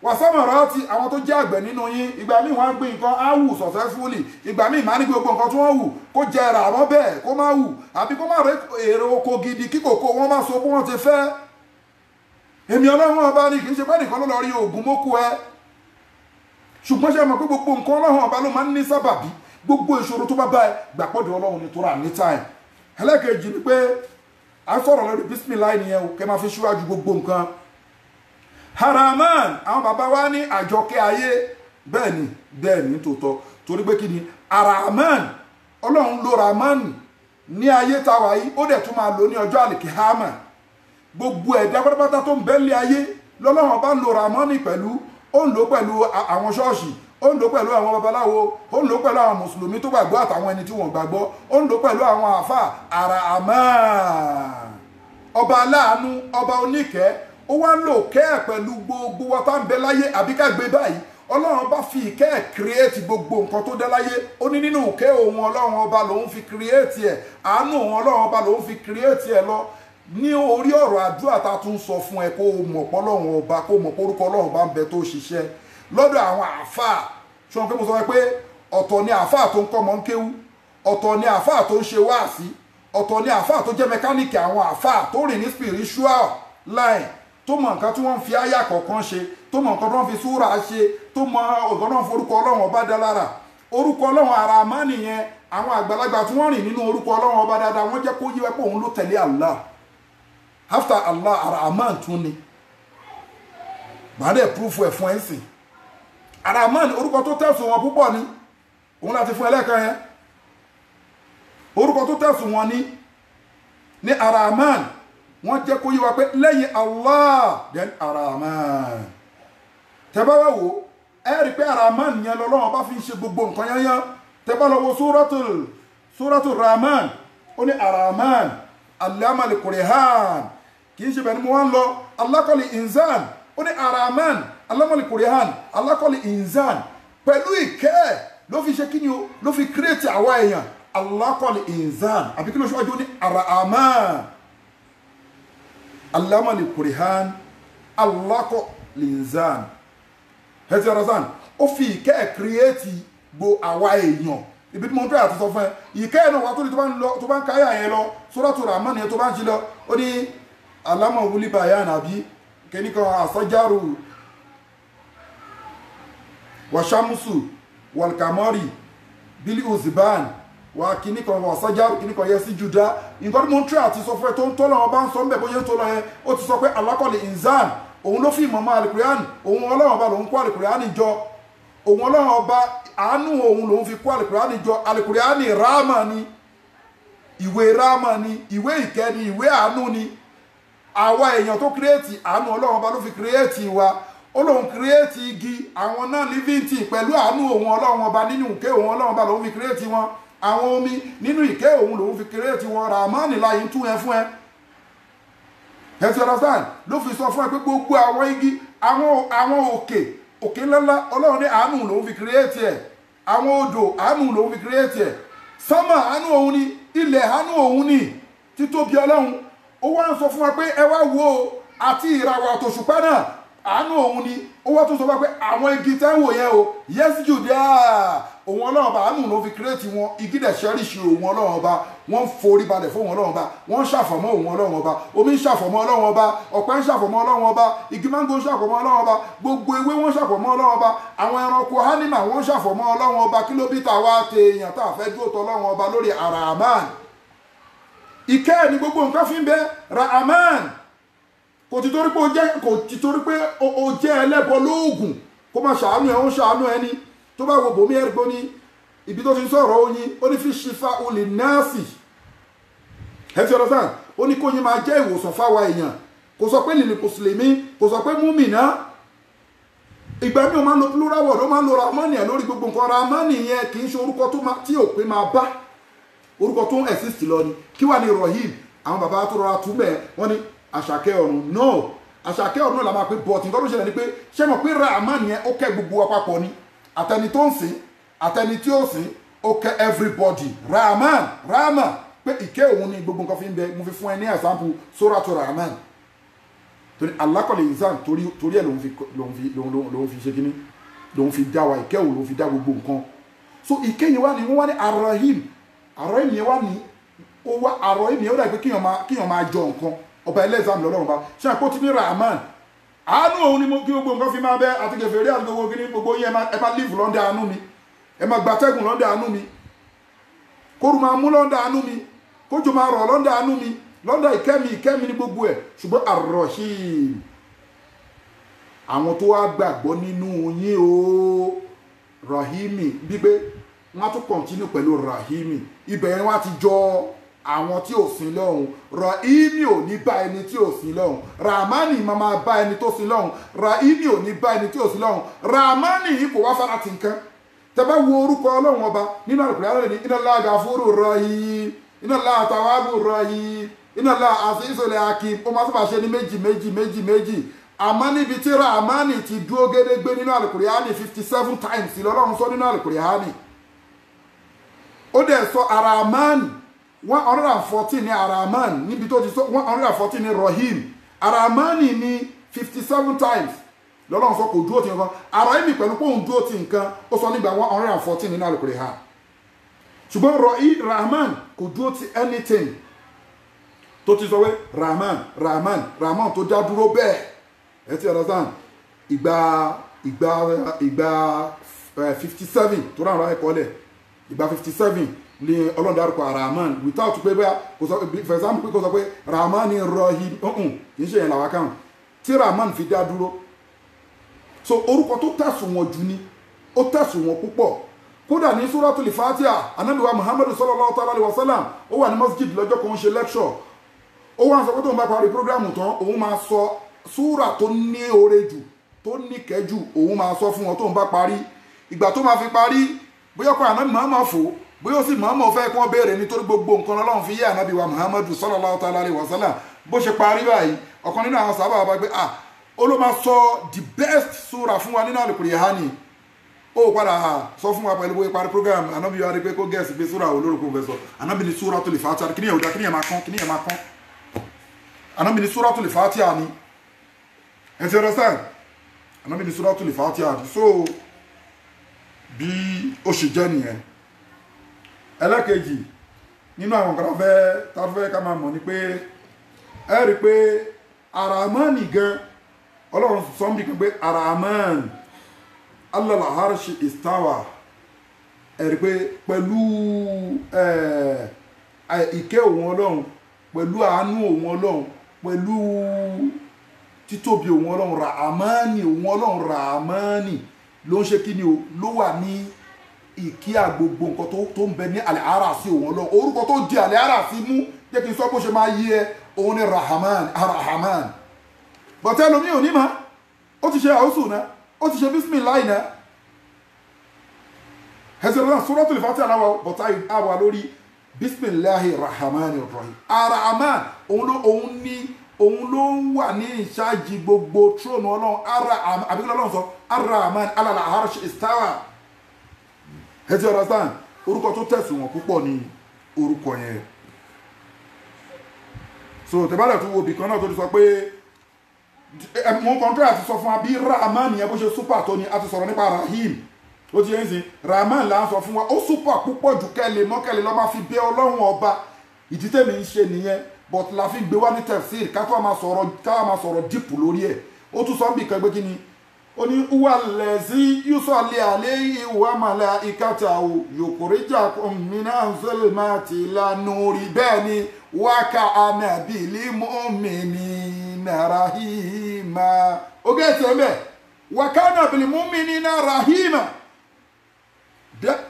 wà sámọ̀rọ́tì àwọn tó jẹ́ àgbẹ̀ nínú yín ìgbà míì wọ́n á gbé nǹkan á wù successfully ìgbà míì máa ní gbogbo nǹkan tí wọ́n wù kó jẹ ẹ̀rà àmọ́ bẹ́ẹ̀ kó má wù àbí kó má rẹ èrè oko gidi kí kòkó wọn má so bí wọ́n ti fẹ́ èmi Ọlọ́run ọba ní kì í ṣe pé nìkan ló lọ rí oògùn mókù ẹ ṣùgbọ́n ṣe mọ̀ pé gbogbo nǹkan Ọlọ́run ọba ló máa ń ní sábàbí gbogbo ìṣòro tó bá bá ẹ gbà pọ̀dọ̀ Ọlọ́run ní tóra ní táìm ẹlẹ́kẹ̀ẹ́jì ni pé a sọ̀rọ̀ lórí bísímìláì nìyẹn o kẹ́ máa fi ṣíwájú gbogbo nǹkan haraman àwọn bàbá wa ní àjọkẹ́ ayé bẹ́ẹ̀ ni tòótọ́ torí pé kí ni haraman Ọlọ́run ló ramani ní ayé táwa yìí ó dẹ̀ tún máa lò ní ọjọ́ àlìkìhámà gbogbo ẹ̀dá pátápátá tó ń bẹ́lẹ̀ ayé lọ́lọ́run bá ń lo ramani pẹ̀lú ó ń lò pẹ̀lú àwọn ṣọ́ọ̀ṣì ó ń lò pẹ̀lú àwọn babaláwo ó ń lò pẹ̀lú àwọn mùsùlùmí tó gbàgbọ́ àtàwọn ẹni tí wọ́n gbàgbọ́ ó ń lò pẹ̀lú àwọn àfà Ar-Rahman ọba aláàánú ọba oníkẹ́ ó wá ń lò kẹ́ ẹ̀ pẹ̀lú gbogbo wọn tá ń bẹ láyé àbíká gbé báyìí Ọlọ́run bá fi ìkẹ́ ẹ̀ kírẹ́ẹ̀tì gbogbo nǹkan tó dé láyé ó ní nínú ìkẹ́ òun Ọlọ́run ọba lòun fi kírẹ́ẹ̀tì ẹ̀ àánú òun Ọlọ́run ọba lòun fi kírẹ́ẹ̀tì ẹ̀ lọ ní orí ọ̀rọ̀ àdúrà tá a tún sọ fún ẹ kó o mọ̀ pé Ọlọ́run ọba kó o mọ̀ pé orúkọ Ọlọ́run bá ń bẹ tó ṣiṣẹ́ lọ́dọ̀ àwọn àáfàá ṣùgbọ́n pé mo sọ pé ọ̀tọ̀ ni àáfàá tó ń kọ́ mọ́ ń kéwú ọ̀tọ̀ ni àáfàá tó ń ṣe wáàsí ọ̀tọ̀ ni àáfàá tó jẹ́ mẹkáníìkì àwọn àáfàá tó rìn ní spiritual line tó mọ nǹkan tí wọ́n fi àyà kọ̀ọ̀kan ṣe tó mọ nǹkan tí wọ́n fi súra ṣe tó mọ ọ̀gọ́ náà forúkọ Ọlọ́run ọba dá lára orúkọ Ọlọ́run Ar-Rahman nìyẹn àwọn àgbàlagbà tí wọ́n rìn nínú orúkọ Ọlọ́run ọba dáadáa wọ́n jẹ́ kó yé pé òun ló tẹ̀lé Allah after Allah Ar-Rahman tún ni màá dẹ̀ proof ẹ̀ fún ẹ̀ sìn Ar-Rahman orúkọ tó tẹ̀sùn wọn púpọ̀ ni òun láti fún ẹlẹ́kan yẹn orúkọ tó tẹ̀sùn wọn ní Ar-Rahman wọ́n jẹ́ kó yí wa pé lẹ́yìn Allah then Ar-Rahman tẹ́bá wá wò ẹ rí pé Ar-Rahman yẹn lọ́lọ́wọ́ bá fi ń ṣe gbogbo nǹkan yányán tẹ́bá lọ wo Suratul Rahman ó ní Ar-Rahman allama al-Qur'an kìí ṣe bẹ̀rẹ̀ mú wọ́n lọ allaqal insan ó ní Ar-Rahman allama al-Qur'an allaqal insan pẹ̀lú ìkẹ́ ló fi ṣe kí ni o ló fi kírètì àwa èèyàn allaqal insan àbí kí ló ṣe wájú ó ní Ar-Rahman allama al-Qur'an allaqal insan ẹ̀tì ọ̀rọ̀sán ó fi ìkẹ́ kírètì gbo àwa èèyàn ibi tí mo ń tọ́ àti sọ fún ẹ ìkẹ́ ẹ̀ náà wà tó ní tó bá ń káyà yẹn lọ Suratul Rahman yẹn tó bá ń ṣe lọ ó ní alama wuli bayan àbí kẹ́nìkan àsọjárò wàṣámùsù wàlkàmọ́rì bílí òzìbán wà kìnìkan àsọjárò kìnìkan yẹ sí Júdà nǹkan tí mo ń tọ́ àti sọ fún ẹ tó ń tọ́ lọ́wọ́ bá ń sọ ń bẹ̀ bóyá tó lọ yẹn ó ti sọ pé alákọ̀lẹ̀ inzan òun ló fi ìmọ̀mọ́ Al-Qur'an òun Ọlọ́run ọba lòun kó Al-Qur'an jọ òun Ọlọ́run ọba àánú òun lòun fi kó Al-Qur'an jọ Al-Qur'an ráàmà ni ìwé ráàmà ni ìwé ìkẹ́ ni ìwé àánú ni àwa èèyàn tó kírètì àánú Ọlọ́run ọba ló fi kírètì wa ó lòun kírètì igi àwọn náà livingti pẹ̀lú àánú òun Ọlọ́run ọba nínú ìkẹ́ òun Ọlọ́run ọba lòun fi kírètì wọn àwọn omi nínú ìkẹ́ òun lòun fi kírètì wọn Rahman láyé ń tún ẹ fún ẹ ẹ̀sì ọ̀rọ̀sán ló fi sọ fún ẹ pé gbogbo àwọn igi àwọn òkè ńláńlá Ọlọ́run ní àánú lòun fi kírètì ẹ̀ àwọn odò àánú lòun fi kírètì ẹ̀ sánmà àánú òun ni ilẹ̀ àánú òun ni títóbi Ọlọ́run ó wá ń sọ fún wa pé ẹ wá wo àti ìràwọ̀ àtòṣùpá náà àánú òun ni ó wá tún sọ fún wa pé àwọn igi tẹ́ ń wò yẹn o yẹ́sì Júdà òun Ọlọ́run ọba àánú ló fi kírètì wọn igi dẹ̀ ṣẹ́ríṣì òun Ọlọ́run ọba wọ́n ń forí balẹ̀ fún òun Ọlọ́run ọba wọ́n ń ṣàfọ̀mọ́ òun Ọlọ́run ọba omi ń ṣàfọ̀mọ́ Ọlọ́run ọba ọ̀pẹ ń ṣàfọ̀mọ́ Ọlọ́run ọba igi máńgò ń ṣàfọ̀mọ́ Ọlọ́run ọba gbogbo ewé wọ́n ń ṣàfọ̀mọ́ Ọlọ́run ọba àwọn ẹranko ánímà wọ́n ń ṣàfọ̀mọ́ Ọlọ́run ọba kílóbítà wa tẹ èèyàn tá a fẹ́ dúró tọ Ọlọ́run ọba lórí Ar-Rahman ìkẹ́ ni gbogbo nǹkan fi ń bẹ Rahman kò ti torí pé ó jẹ́ ẹlẹ́bọ lóògùn kó má ṣàánú ẹ̀ ó ń ṣàánú ẹni tó bá wo bòmí ẹ̀rí gbóní ibi tó ti ń sọ̀rọ̀ oyin ó ní fi ṣífà olè nọ́ọ̀sì ẹ̀fí ọ̀rọ̀ sáà ó ní kóyin máa jẹ́ ìwòsàn fáwa èèyàn kò sọ pé lìlì mùsùlùmí kò sọ pé múmìnà ìgbà mi ò máa ń lo plural word ó máa ń lo Rahmani ẹ̀ lórí gbogbo nǹkan Rahmani yẹn kì í ṣe orúkọ tí ò pé máa bá orúkọ tó ń exist lọ ni kí wà ní Rahim àwọn bàbá tó rọra túbẹ̀ wọ́n ní àṣàkẹ́ ọ̀run no àṣàkẹ́ ọ̀run náà la máa pé bọ́ọ̀tì nǹkan tó ṣẹlẹ̀ ni pé ṣé mọ̀ pé Rahmani yẹn ó kẹ́ gbogbo wa papọ̀ ni àtẹni tó ń sìn àtẹni tí ó sìn ó kẹ́ everybody Rahman pé ìkẹ́ òun ni gbogbo nǹkan fi ń bẹ mo fi fún ẹ ní example Suratul Rahman torí alákọ̀lẹ̀ insan torí ẹ̀ lòun fi ṣe kíní lòun fi dá wa ìkẹ́ òun lòun fi dá gbogbo nǹkan so ìkẹ́ yẹn wá ní wọ́n wá ní Ar-Rahim yẹn wá ní Ar-Rahim yẹn ó dà pé kíyàn máa jọ nǹkan ọba ẹlẹ́sàm lọ́lọ́run bá ṣe àpò tí ní Rahman àánú òun ni kí gbogbo nǹkan fi máa bẹ àti gẹ̀fẹ̀rí àti gbogbo kíní gbogbo yẹn ẹ máa live lọ́ndà àánú mi ẹ máa gbatẹ́gùn lọ́ndà àánú mi kóru máa mú lọ́ndà àánú mi kójò máa rọ̀ lọ́ndà àánú mi lọ́ndà ìkẹ́mi ní gbogbo ẹ̀ ṣùgbọ́n Ar-Rahim àwọn tó wá gbàgbọ́ nínú yín o Rahimi gbígbé wọ́n á tún continue pẹ̀lú Rahimi ibẹ̀ yẹn wọ́n á ti jọ àwọn tí ò sin lọ́hùn Rahimi ò ní bá ẹni tí ò sin lọ́hùn Rahmani máa bá ẹni tó sin lọ́hùn Rahimi ò ní bá ẹni tí ò sin lọ́hùn Rahmani yìí kò wá fara ti nǹkan tẹ́bá wo orúkọ Ọlọ́run ọba nínú Al-Qur'an ní inna Allaha Ghafurur Rahim inna Allaha Tawwabur Rahim inna Allaha Azizul Hakim ó máa sábà ṣe ní méjì àmọ́ níbi tí Rahmani ti dúró gédégbé nínú Al-Qur'an 57 times lọ́lọ́run sọ nínú Al-Qur'an ó dẹ̀ sọ Ar-Rahman 114 ní Ar-Rahman níbi tó ti sọ 114 ní Rahim Ar-Rahman ní 57 times lọ́lọ́run sọ kò dúró ti nǹkan Ar-Rahim pẹ̀lú pé òun dúró ti nǹkan ó sọ nígbà 114 nínú Al-Qur'an ṣùgbọ́n Rahman kò dúró ti anything tó ti sọ pé Rahman tó dá dúró bẹ́ẹ̀ ẹ ti understand ìgbà 57 tó rán ara ẹ̀kọ́ lẹ̀ ìgbà 57 ní Ọlọ́run dárúkọ Rahman without pé bẹ́ẹ̀ kò sọ for example pé kò sọ pé Rahman ní Rahim kì í ṣe yẹn làwọn kan tí Rahman fi dá dúró so orúkọ tó tẹ̀sùn wọn jù ni ó tẹ̀sùn wọn púpọ̀ kódà ní Suratul Fatiha Ànábì wa Muhammadu sallallahu ta'ala alaihi wasallam ó wà ní masjid lọ́jọ́ kan ṣe lecture ó wá sọ pé tóun bá parí programu tán òun máa sọ súrà tó ní oore jù tó ní kẹjù òun máa sọ fún wọn tóun bá parí ìgbà tó máa fi parí bóyá kọ́ Ànábì Muhammad fò bóyá ó sì Muhammad fẹ́ kí wọ́n béèrè nítorí gbogbo nǹkan Ọlọ́run fi yé Ànábì wa Muhammadu sallallahu ta'ala alaihi wasallam bó ṣe parí báyìí ọ̀kan nínú àwọn sábà wà pé ó ló máa sọ the best súrà fún wa nínú Al-Qur'ani ó padà sọ fún wa pẹ̀lú bóyá parí program Ànábì wa rí pé kó gẹ̀ẹ́sì pé súrà olórúkọ fẹ́ sọ Ànábì ní Suratul Fatiha kí ni ẹ̀wọ̀dá kí ni ẹ̀ máa kán Ànábì ní Suratul Fatiha ni ẹ ti understand Ànábì ní Suratul Fatiha ni so bí ó ṣe jẹ́ nìyẹn ẹlẹ́kejì nínú àwọn kan tafẹ́ ká máa mọ̀ ni pé ẹ rí pé Ar-Rahman gan Ọlọ́run sọ ń bí kan pé Ar-Rahman alal arshi istawa ẹ rí pé pẹ̀lú ìkẹ́ òun Ọlọ́run pẹ̀lú àánú òun Ọlọ́run pẹ̀lú títóbi òun Ọlọ́run Rahmani òun Ọlọ́run Rahmani ló ń ṣe kí ni o ló wà ní ìkíyà gbogbo nǹkan tó ń bẹ ní àlẹ́ ara sí òun Ọlọ́run orúkọ tó di àlẹ́ ara sí mú jẹ́ kí n sọ bó ṣe máa yí ẹ òun ni Rahman bọ̀tẹ́ lomi ò ní ma ó ti ṣe àwùsù náà ó ti ṣe bísímìláì náà ẹ̀sìn náà Suratul Fatiha aláwọ̀ bọ̀tá àwà lórí bísímìláì Rahmani Rahim Ar-Rahman òun ló wà ní ìṣáàjì gbogbo tróònù Ọlọ́run àbíkọ́ Ọlọ́run sọ Ar-Rahman alal arshi istawa ẹ̀sìn understand orúkọ tó tẹ̀sùn wọn púpọ̀ ní orúkọ yẹn so tẹ̀bálẹ̀ tó wo bìkan náà tó ti sọ pé mo kọ́ńtà àti sọ fún wa bí Rahman yẹn bó ṣe súpà tó ní a ti sọ̀rọ̀ nípa Rahim ó ti yẹn sìn Rahman là ń sọ fún wa ó súpà púpọ̀ jù kẹ́lẹ̀ mọ́kẹ́lẹ̀ lọ́ máa fi bẹ Ọlọ́run ọba ìdí tèmi ń ṣe nìyẹn but la fi gbé wá ní tafsir ká máa sọ̀rọ̀ dípù lórí ẹ̀ ó tún sọ bí kan gbé kí ni ó ní wàlẹ́sí yusalli alayhi wa malaikatahu yukhrijakum minaz zulumati ila nuri bẹ́ẹ̀ ni wa kana bil mu'minina rahima oge tẹ́lẹ̀ wa kana bil mu'minina rahima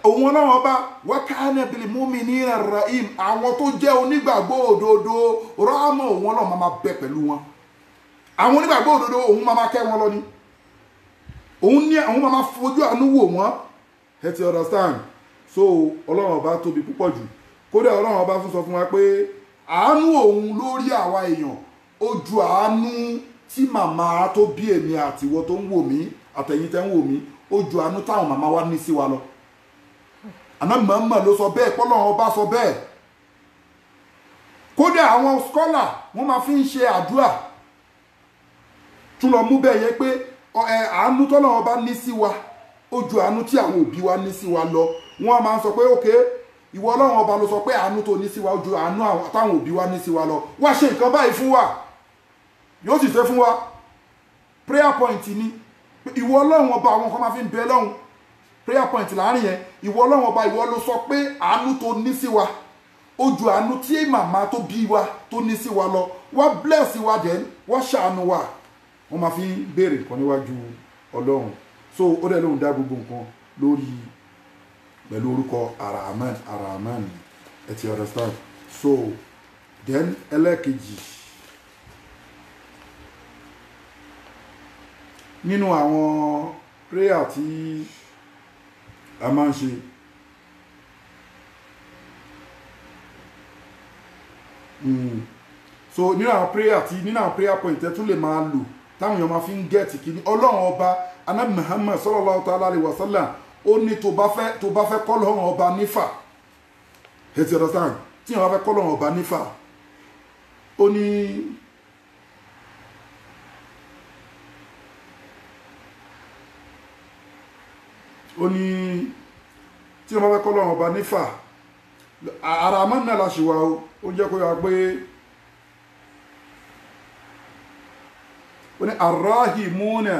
òun ọlọ́wọ́n bá wa kana bil mu'minina rahim àwọn tó jẹ́ onígbàgbọ́ òdodo rọ́ọ̀mọ̀ òun ọlọ́wọ́n máa bẹ pẹ̀lú wọn àwọn onígbàgbọ́ òdodo òun máa kẹ́ wọn lọ ni òun máa fojú àánú wò wọ́n ẹ ti understand so ọlọ́run ọba tóbi púpọ̀ jù kódà ọlọ́run ọba tún sọ fún wa pé àánú òun lórí àwa èèyàn ó ju àánú tí màmá tó bí èmi àtiwọ tó ń wò mí àtẹ̀yìn tẹ́ ń wò mí ó ju àánú táwọn màmá wa ní sí wa lọ àná màmá ló sọ bẹ́ẹ̀ pọ́lọ́run ọba sọ bẹ́ẹ̀ kódà àwọn scholar wọ́n máa fi ń ṣe àdúrà tún lọ mú bẹ́ẹ̀ yẹ pé àánú tọ́lọ́run bá ní sí wa ó ju àánú tí àwọn òbí wa ní sí wa lọ wọ́n máa ń sọ pé òkè ìwọ Ọlọ́run ọba ló sọ pé àánú tó ní sí wa ó ju àánú táwọn òbí wa ní sí wa lọ wá ṣe nǹkan báyìí fún wa yóò sì ṣe fún wa prayer point ni ìwọ Ọlọ́run ọba àwọn kan máa fi ń bẹ lọ́hùn prayer point láàrin yẹn ìwọ Ọlọ́run ọba ìwọ ló sọ pé àánú tó ní sí wa ó ju àánú tí màmá tó bí wa tó ní sí wa lọ wá bless wa then wá ṣàánú wa wọ́n máa fi ń béèrè nǹkan níwájú Ọlọ́run so ó dẹ̀ lóhun dá gbogbo nǹkan lórí pẹ̀lú orúkọ Ar-Rahman ẹ ti understand so then ẹlẹ́kejì nínú àwọn prayer tí a máa ń ṣe so nínú àwọn prayer point ẹ tún lè máa lò táwọn èèyàn máa fi ń gẹ́ẹ̀tì kí ní Ọlọ́run ọba Ànábì Muhammad sallallahu ta'ala alaihi wasallam ó ní tó bá fẹ́ kọ́ Ọlọ́run ọba nífà ẹ ti understand tí wọ́n bá fẹ́ kọ́ Ọlọ́run ọba nífà ó ní tí wọ́n bá fẹ́ kọ́ Ọlọ́run ọba nífà Ar-Rahman náà la ṣe wá ó jẹ́ kó yà pé ó ní Ar-Rahimuna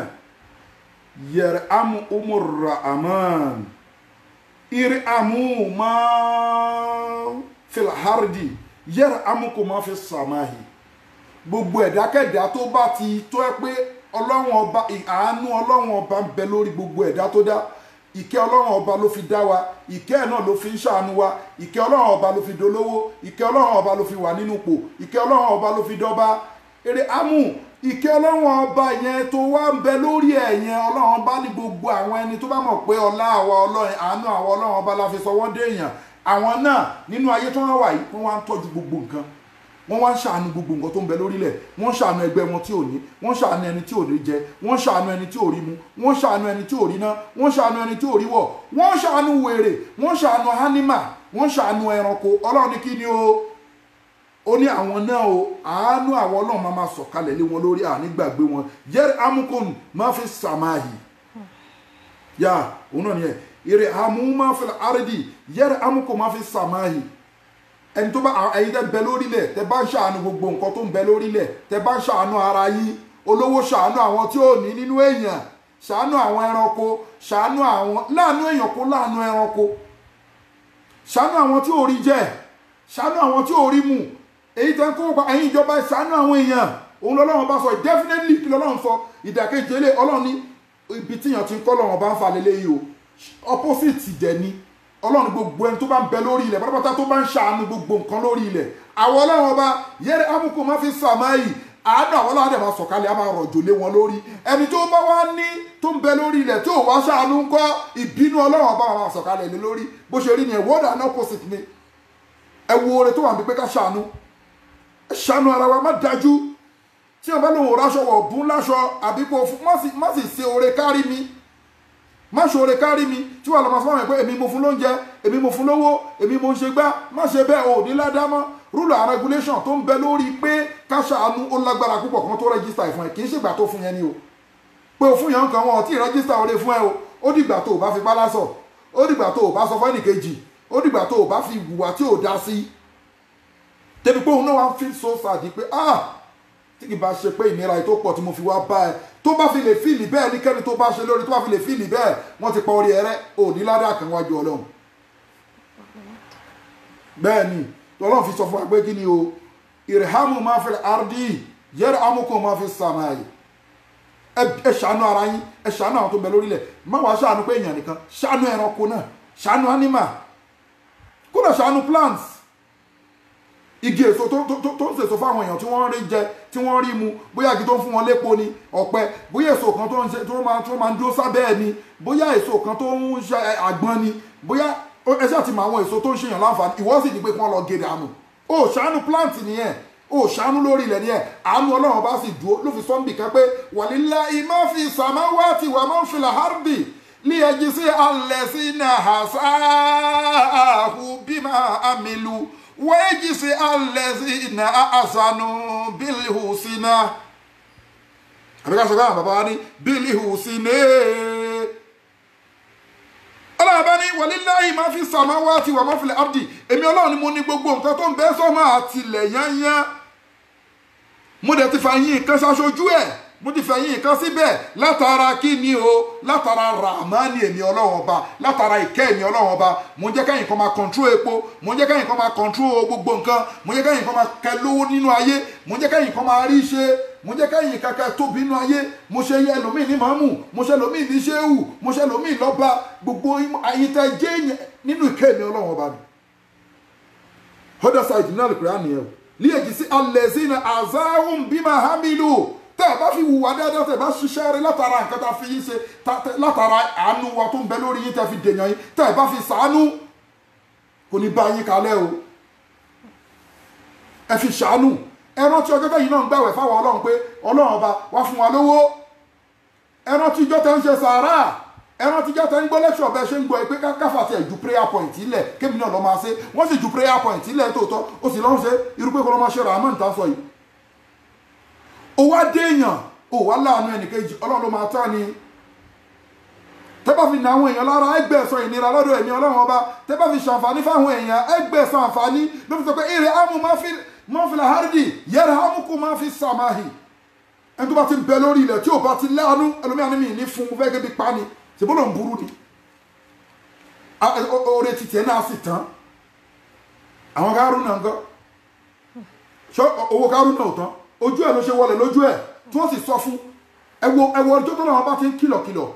yarhamuhumur Rahman irhamu man fil ardi yarhamukum man fis samahi gbogbo ẹ̀dákẹ́dá tó bá ti tó ẹ pé Ọlọ́run ọba àánú Ọlọ́run ọba ń bẹ lórí gbogbo ẹ̀dá tó dá ìkẹ́ ọlọ́run ọba ló fi dá wa ìkẹ́ ẹ̀ náà ló fi ń ṣàánú wa ìkẹ́ ọlọ́run ọba ló fi dolówó ìkẹ́ ọlọ́run ọba ló fi wà nínú ipò ìkẹ́ ọlọ́run ọba ló fi dọ́ba eré amú ìkẹ́ ọlọ́run ọba yẹn tó wá ń bẹ lórí ẹ̀ yẹn ọlọ́run bá ní gbogbo àwọn ẹni tó bá mọ̀ pé ọlá àwa ọlọ́run àánú àwa ọlọ́run ọba la fi sọ wọ́n dé èèyàn àwọn náà nínú ayé tó wọ́n wà yìí wọ́n wá ń tọ́jú gbogbo nǹkan wọ́n wá ń ṣàánú gbogbo nǹkan tó ń bẹ lórílẹ̀ wọ́n ń ṣàánú ẹgbẹ́ wọn tí ò ní wọ́n ń ṣàánú ẹni tí ò rí jẹ wọ́n ń ṣàánú ẹni tí ò rí mu wọ́n ń ṣàánú ẹni tí ò rí ná wọ́n ń ṣàánú ẹni tí ò rí wọ̀ wọ́n ń ṣàánú wèrè wọ́n ń ṣàánú ánímà wọ́n ń ṣàánú ẹranko ọlọ́run ní kí ni ó ní àwọn náà o àánú àwọn ọlọ́run máa sọ̀kalẹ̀ lé wọn lórí ànígbàgbé wọn yẹ́rì amúkùn máa fi sàmáàyì yá òun náà nìyẹn ìrè àmú máa fi àrídì yẹ́rì amúkùn máa fi sàmáàyì ẹni tó bá ẹ̀yin tẹ́ bẹ lórílẹ̀ tẹ́ bá ń ṣàánú gbogbo nǹkan tó ń bẹ lórílẹ̀ tẹ́ bá ń ṣàánú ara yín olówó ṣàánú àwọn tí ò ní nínú èèyàn ṣàánú àwọn ẹranko ṣàánú àwọn láàánú èèyàn kó láàánú ẹranko ṣàánú àwọn tí ò rí jẹ ṣàánú àwọn tí ò rí mu èyí tẹ́ ń kó pa ẹ̀yin ìjọba ṣàánú àwọn èèyàn òun lọ́lọ́run bá sọ definitely kí lọ́lọ́run sọ ìdàkejì ilé ọlọ́run ní ibi tíyàn ti ń kọ́ lọ́run bá ń fa lélẹ́yìí o opposite dẹ̀ ni ọlọ́run gbogbo ẹni tó bá ń bẹ lórí ilẹ̀ pátápátá tó bá ń ṣàánú gbogbo nǹkan lórí ilẹ̀ àwọn ọlọ́run ọba yẹ́rẹ́ amúkú máa fi sàmáyì àánú àwọn ọlọ́run àdè máa sọ̀kalẹ̀ á máa rọ̀jò lé wọn lórí ẹni tó bá wá ní tó ń bẹ lórí ilẹ̀ tí ò wá ṣàánú ńkọ́ ìbínú ọlọ́run ọba máa sọ̀kalẹ̀ lé lórí bó ṣe rí ni word and opposite ni ẹ wo oore tó wà ní pé ká ṣàánú ara wa má dájú tí wọn bá lòun ráṣọ wọ̀ bún láṣọ àbí kò má sì ṣe oore kárí mi má ṣoore kárí mi tí wà lọ́mọ sọ́wọ́n pé èmi mo fún lóúnjẹ èmi mo fún lówó èmi mo ń ṣe gbá má ṣe bẹ́ẹ̀ ò ní ládámọ́ rule and regulation tó ń bẹ lórí pé ká ṣàánú ó lágbára púpọ̀ kan tó rẹ́gísítà ìfún ẹ kì í ṣègbà tó fún yẹn ni o pé o fún yẹn nǹkan wọn ò tí ì rẹ́gísítà oore fún ẹ o ó dìgbà tó o bá fi pálá sọ ó dìgbà tó o bá sọ fẹ́nì kejì ó dìgbà tó o bá fi hùwà tí ò dá sí débi pé òun náà wá ń feel so sad pé tí kì bá ṣe pé ìnira tó pọ̀ tí mo fi wá bá ẹ tó bá fi lè fíìlì bẹ́ẹ̀ ní kẹ́ni tó bá ṣe lórí tó bá fi lè fíìlì bẹ́ẹ̀ wọ́n ti pa orí ẹrẹ́ òní ládàá kan wájú ọlọ́run bẹ́ẹ̀ ni ọlọ́run fi sọ fún wa pé kí ni o irhamu ma fil ardi yarhamukum ma fis samai ẹ ṣàánú ara yín ẹ ṣàánú àwọn tó bẹ lórílẹ̀ má wàá ṣàánú pé èèyàn nìkan ṣàánú ẹranko náà ṣàánú animal kódà ṣàánú plants igi èso tó ń sèso fáwọn èèyàn tí wọ́n rí jẹ tí wọ́n rí mu bóyá igi tó ń fún wọn lépo ni ọ̀pẹ bóyá èso kan tó máa ń dúró sábẹ́ ẹ̀ ni bóyá èso kan tó ń ṣe àgbọn ni bóyá ẹṣẹ́ àti àwọn èso tó ń ṣèyàn láǹfààní ìwọ sì ní pé kí wọ́n lọ gé dànù ó ṣàánú plant nìyẹn ó ṣàánú lórí ilẹ̀ nìyẹn àánú ọlọ́run bá sì dúró ló fi sọ́ńbì kan pé walillahi ma fi samawati wa ma fil ardi liyajzi allazina hasa'u bima amilu wẹ́ẹ̀jìsí alẹ́sìnà àṣànù bílíhùsínà àbíká sọ káà bàbá wa ní bílíhùsínà ọlọ́run bá ní walillahi máa fi samawati wa máa fi ardi èmi ọlọ́run ni mo ní gbogbo nǹkan tó ń bẹ sọ́mọ́ àtìlẹ̀ yányán mo dẹ̀ ti fàyín nǹkan ṣaṣojú ẹ̀ mo ti fẹ̀yìn nǹkan síbẹ̀ látara kí ni o látara ramani èmi ọlọ́run ọba látara ìkẹ́ èmi ọlọ́run ọba mo ń jẹ́ kẹ́yìn kan máa control epo mo ń jẹ́ kẹ́yìn kan máa control gbogbo nǹkan mo ń jẹ́ kẹ́yìn kan máa kẹ lówó nínú ayé mo ń jẹ́ kẹ́yìn kan máa rí ṣe mo ń jẹ́ kẹ́yìn kankan tóbi nínú ayé mo ṣe yẹ ẹlòmíì ní màmú mo ṣe ẹlòmíì ní ṣéwù mo ṣe ẹlòmíì lọ́ba gbogbo ayé tẹ jẹ́ nínú ìkẹ́ èmi ọlọ́run ọba ni. other side náà lè pè á nìyẹn o líyèjì sí allazina azahum bima hamilu tẹ́ ẹ bá fi wùwà dáadáa tẹ́ ẹ bá ṣiṣẹ́ rẹ látara nǹkan tá a fi yín ṣe látara àánú wa tó ń bẹ lórí yín tẹ́ fi dèèyàn yín tẹ́ ẹ bá fi ṣàánú kò ní bá yín kalẹ̀ o ẹ fi ṣàánú ẹ rántí ọjọ́ tẹ́yìn náà ń gbàwẹ̀ fáwọn ọlọ́run pé ọlọ́run ọba wá fún wa lówó ẹ rántí ìjọ tẹ́ ń ṣe sàárà ẹ rántí ìjọ tẹ́ ń gbọ́ lẹ́kṣọ̀ bẹ́ẹ̀ ṣe ń gbọ́ pé káfà tiẹ̀ ju prayer point ilẹ̀ kémi náà lọ́ máa ṣe wọ́n sì ju prayer point ilẹ̀ tòótọ́ ó sì lọ́n ṣe irú pé kó lọ́ máa ṣe ràmọ́ níta sọ yìí ó wá déèyàn ó wá láàánú ẹnìkejì ọlọ́run ló máa tán ni tẹ́ bá fi na àwọn èèyàn lára ẹgbẹ̀sán ìnira lọ́dọ̀ ẹ̀mí ọlọ́run ọba tẹ́ bá fi ṣàǹfààní fáwọn èèyàn ẹgbẹ̀sán àǹfààní ló fi sọ pé èrè ámú máa fi làhárdì yẹrẹ ámú kó máa fi sàmáhì ẹni tó bá ti ń bẹ lórí ilẹ̀ tí ò bá ti láàánú ẹlòmíà ní mi ní fún un fẹ́ gẹ́gẹ́ bí pa ni ṣèbó ló ń burú ni oore títí ẹ̀ náà sì tán àwọn Kárúnà nǹkan owó Kárúnà ò tán ojú ẹ̀ ló ṣe wọlé lójú ẹ̀ tí wọ́n sì sọ fún ẹwọ ọjọ́ tó náà bá ti ń kìlọ̀kìlọ̀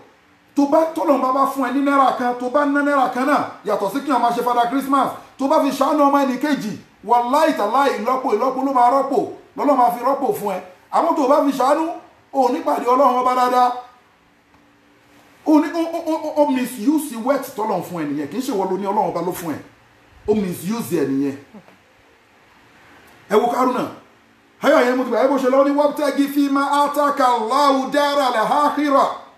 tó bá tọ́lọ́run bá fún ẹ ní náírà kan tó bá ná náírà kan náà yàtọ̀ sí kí wọ́n máa ṣe Father Christmas tó bá fi ṣàánú ọmọ ẹnì kejì wàláì tàláì ìlọ́po ló máa rọ́pò lọ́lọ́ máa fi rọ́pò fún ẹ àwọn tó bá fi ṣàánú ò nípàdé ọlọ́run ọba dáadáa ó misuse wet tọ́lọ́run fún ẹ nìyẹn kì í ṣe wọ́n ló ní ọlọ́run ọba ló fún ẹ ó misuse ẹ nìyẹn ẹ wo Kárúnà ayọ̀ yẹn mo ti gbà ẹ bó ṣe lọ ní wabtagi fima ataka Allahu daral akhirah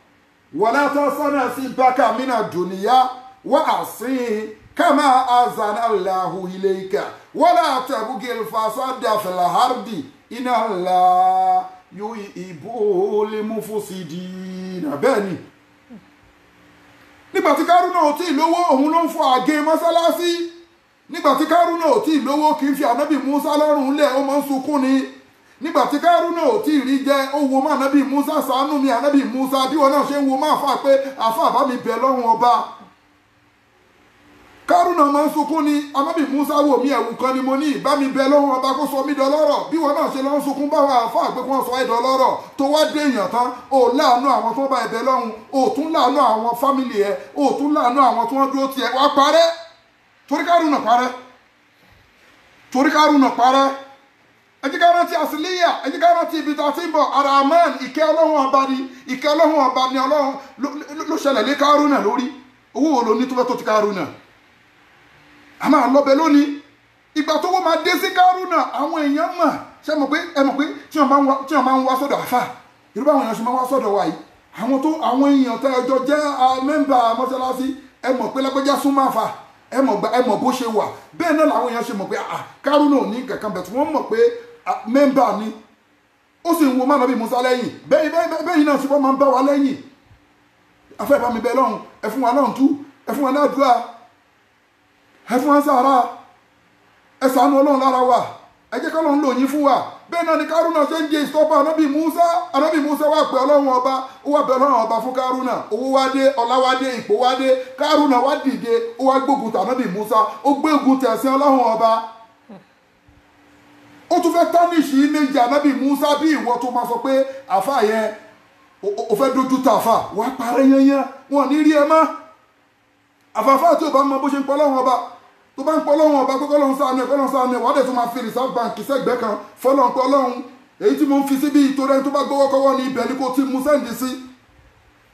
wala tansa nasibaka mina dunya wa ahsin kama ahsana Allahu ilayka wala tabghil fasada fil ardi inna Allaha yuhibbul mufsidin. Bẹ́ẹ̀ ni nígbàtí Kárúnà ò tí ì lówó òun ló ń fọ àgé mọ́sálásí nígbàtí Kárúnà ò tí ì lówó kì í fi ànábì Musa lọ́rùn lẹ̀ ó máa ń sunkún ni nígbàtí Kárúnà ò tí ì rí jẹ ó wo má ànábì Musa ṣàánú mi ànábì Musa bí wọn náà ṣe ń wo má fà pé àfà bá mi bẹ̀ lọ́rùn ọba Kárúnà máa ń sunkún ni ànábì Musa wò mí ẹ̀wù kan ni mo ní bá mi bẹ̀ lọ́rùn ọba kó sọ mí dọlọ́rọ̀ bí wọn náà ṣe lọ ń sunkún báwọn àfà pé kí wọ́n sọ ẹ́ dọlọ́rọ̀ tó wá dé èèyàn tán ó láàánú àwọn tó bá ẹ bẹ̀ lọ́rùn ó tún láàánú àwọn fámìlì ẹ ó tún láàánú àwọn tó wọ́n dúró tiẹ̀ wá parẹ́ torí Kárúnà parẹ́ ẹ jẹ́ ká rántí àsìlíyà ẹ jẹ́ ká rántí ibi tá a ti ń bọ̀ Ar-Rahman ìkẹ́ ọlọ́run ọba ni ọlọ́run ló ṣẹlẹ̀ lé Kárúnà lórí owó wo ló ní tó fẹ́ tó ti Kárúnà a máa lọ́bẹ̀ lónìí ìgbà tó wọ́n máa dé sí Kárúnà àwọn èèyàn mọ̀ ṣe mọ̀ pé tí wọ́n máa ń wá sọ́dọ̀ àfà irú báwọn èèyàn ṣe máa ń wá sọ́dọ̀ wa yìí àwọn èèyàn tẹ́ ẹjọ́ jẹ́ mẹ́mbà mọ́ṣáláṣí ẹ mọ̀ pé lágbẹ́já súnmọ́ àfà ẹ mọ̀ bó ṣe wà bẹ́ẹ̀ náà làwọn èèyàn ṣe mọ̀ pé Kárúnà ò ní kankan bẹ̀ tí wọ́n mọ̀ pé mẹ́mbà ni ó sì ń wo mánàbí Musa lẹ́yìn bẹ́ẹ̀ náà ṣe wọ́n máa ń bá wa lẹ́yìn afẹ́ bá mi bẹ lọ́hùn ẹ fún wa lọ́hùn tú ẹ fún wa ládùúrà ẹ fún wa sàárà ẹ ṣàánú ọlọ́run lára wa ẹ jẹ́ kọ́lọ́run lò yín fún wa bẹ́ẹ̀ náà ni Kárúnà ṣe ń jẹ ìsọ́pọ̀ ànábì Musa wà pé ọlọ́run ọba ó wà bẹ ọlọ́run ọba fún Kárúnà owó wá dé ọlá wá dé ipò wá dé Kárúnà wá dìde ó wá gbógun tà ànábì Musa ó gbógun tẹ̀sìn ọlọ́run ọba ó tún fẹ́ tánìṣì méjì ànábì Musa bí ìwọ tó máa sọ pé àfà yẹn ó fẹ́ dojú ta àfà wà parẹ́ yẹnyẹn wọn ní rí ẹ mọ́ àfàfà tí ò bá mọ bó ṣe ń pọ ọlọ́run ọba tó bá ń pọ ọlọ́run ọba pé kọ́lọ́run ṣàánú ẹ̀ wà á dẹ̀ tó máa fi reserve bank sẹ́gbẹ́ kan fọlọ́run pé ọlọ́run èyí tí mo ń fi síbi ìtòrẹ́ ẹni tó bá gbọ́wọ́ kọ́wọ́ ní ibẹ̀ ni kò ti mú sẹ́ǹdì sí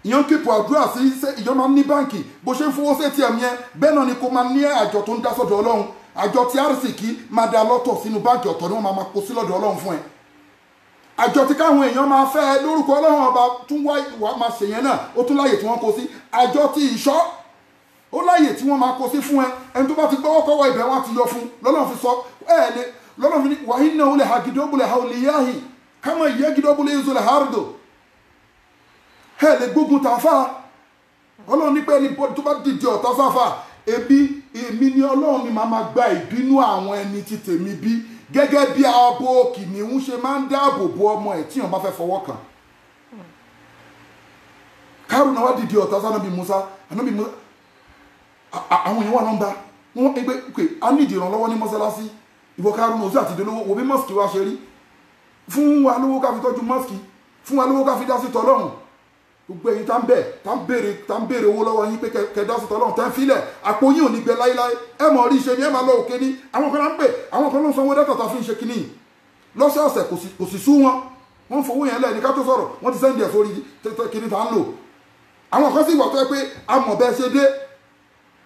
ìyẹn kíkọ àdúrà sí ìjọ máa ń ní báǹkì bó ṣe ń fowó sí ATM yẹn bẹ́ẹ̀ náà ni kò máa ní àjọ tó ń dá sọ́dọ̀ ọlọ́run àjọ tí RCK máa da lọ́tọ̀ sínú báǹkì ọ̀tọ̀ ni wọ́n máa kó sí lọ́dọ̀ ọlọ́run fún ẹ àjọ tí káwọn èèyàn máa fẹ́ lórúkọ ọlọ́run ọba tún wá máa ṣèyẹn náà ó tún láyè tí wọ́n kó sí àjọ tí ìṣọ́ ó láyè tí wọ́n máa kó sí fún ẹ ẹni tó bá ti gbọ́wọ́ kọ́wọ́ ibẹ̀ wọn ti yọ fún lọ́lọ́run fi sọ ẹ̀ẹ́lẹ́ lọ́lọ́run fi ní wàhí náà ó lè ha gidóbulẹ̀ ha ò lè yáhì kámọ̀ ìyẹ́ gidóbulẹ̀ èso lè hàrùdò ẹ̀ẹ́lẹ́ gbógun tàfà ọlọ́run ní pé ẹni tó bá dìde ọ̀tá sáfà èmi ni ọlọ́run ni màá máa gba ìbínú àwọn ẹni tí tèmi bí gẹ́gẹ́ bí abo kìnìún ṣe máa ń dáàbò bo ọmọ ẹ̀ tí wọ́n bá fẹ́ fọwọ́ kàn Kárúnà wá dìde ọ̀tá sánábì Musa àwọn èèyàn wà nọ́mbà wọ́n ẹgbẹ́ pé a ní ìdìrànlọ́wọ́ ní mọ́sálásí ìwọ Kárúnà òsì àti ìdólówó wo bí mọ́sìkì wá ṣe rí fún wa lówó ká fi tọ́jú mọ́sìkì fún wa lówó ká fi dá sí tọ́lọ́run gbogbo ẹ̀yin tá ń béèrè owó lọ́wọ́ yín pé kẹ dá sí tọ́lọ́run tẹ́ ń filẹ̀ àpò yín ò ní gbẹ láíláí ẹ mọ̀ rí ṣe ni ẹ máa lọ òkè ní àwọn kan ń pè àwọn kan ló ń sanwó dátà tá fi ń ṣe kínní lọ́sọ̀ọ̀sẹ̀ kò sì sú wọ́n fowó yẹn lẹ́ni ká tó sọ̀rọ̀ wọ́n ti sẹ́ndì ẹ̀ sórí kínní tá ń lò àwọn kan sì wà tó yẹ pé a mọ̀ bẹ́ẹ̀ ṣe dé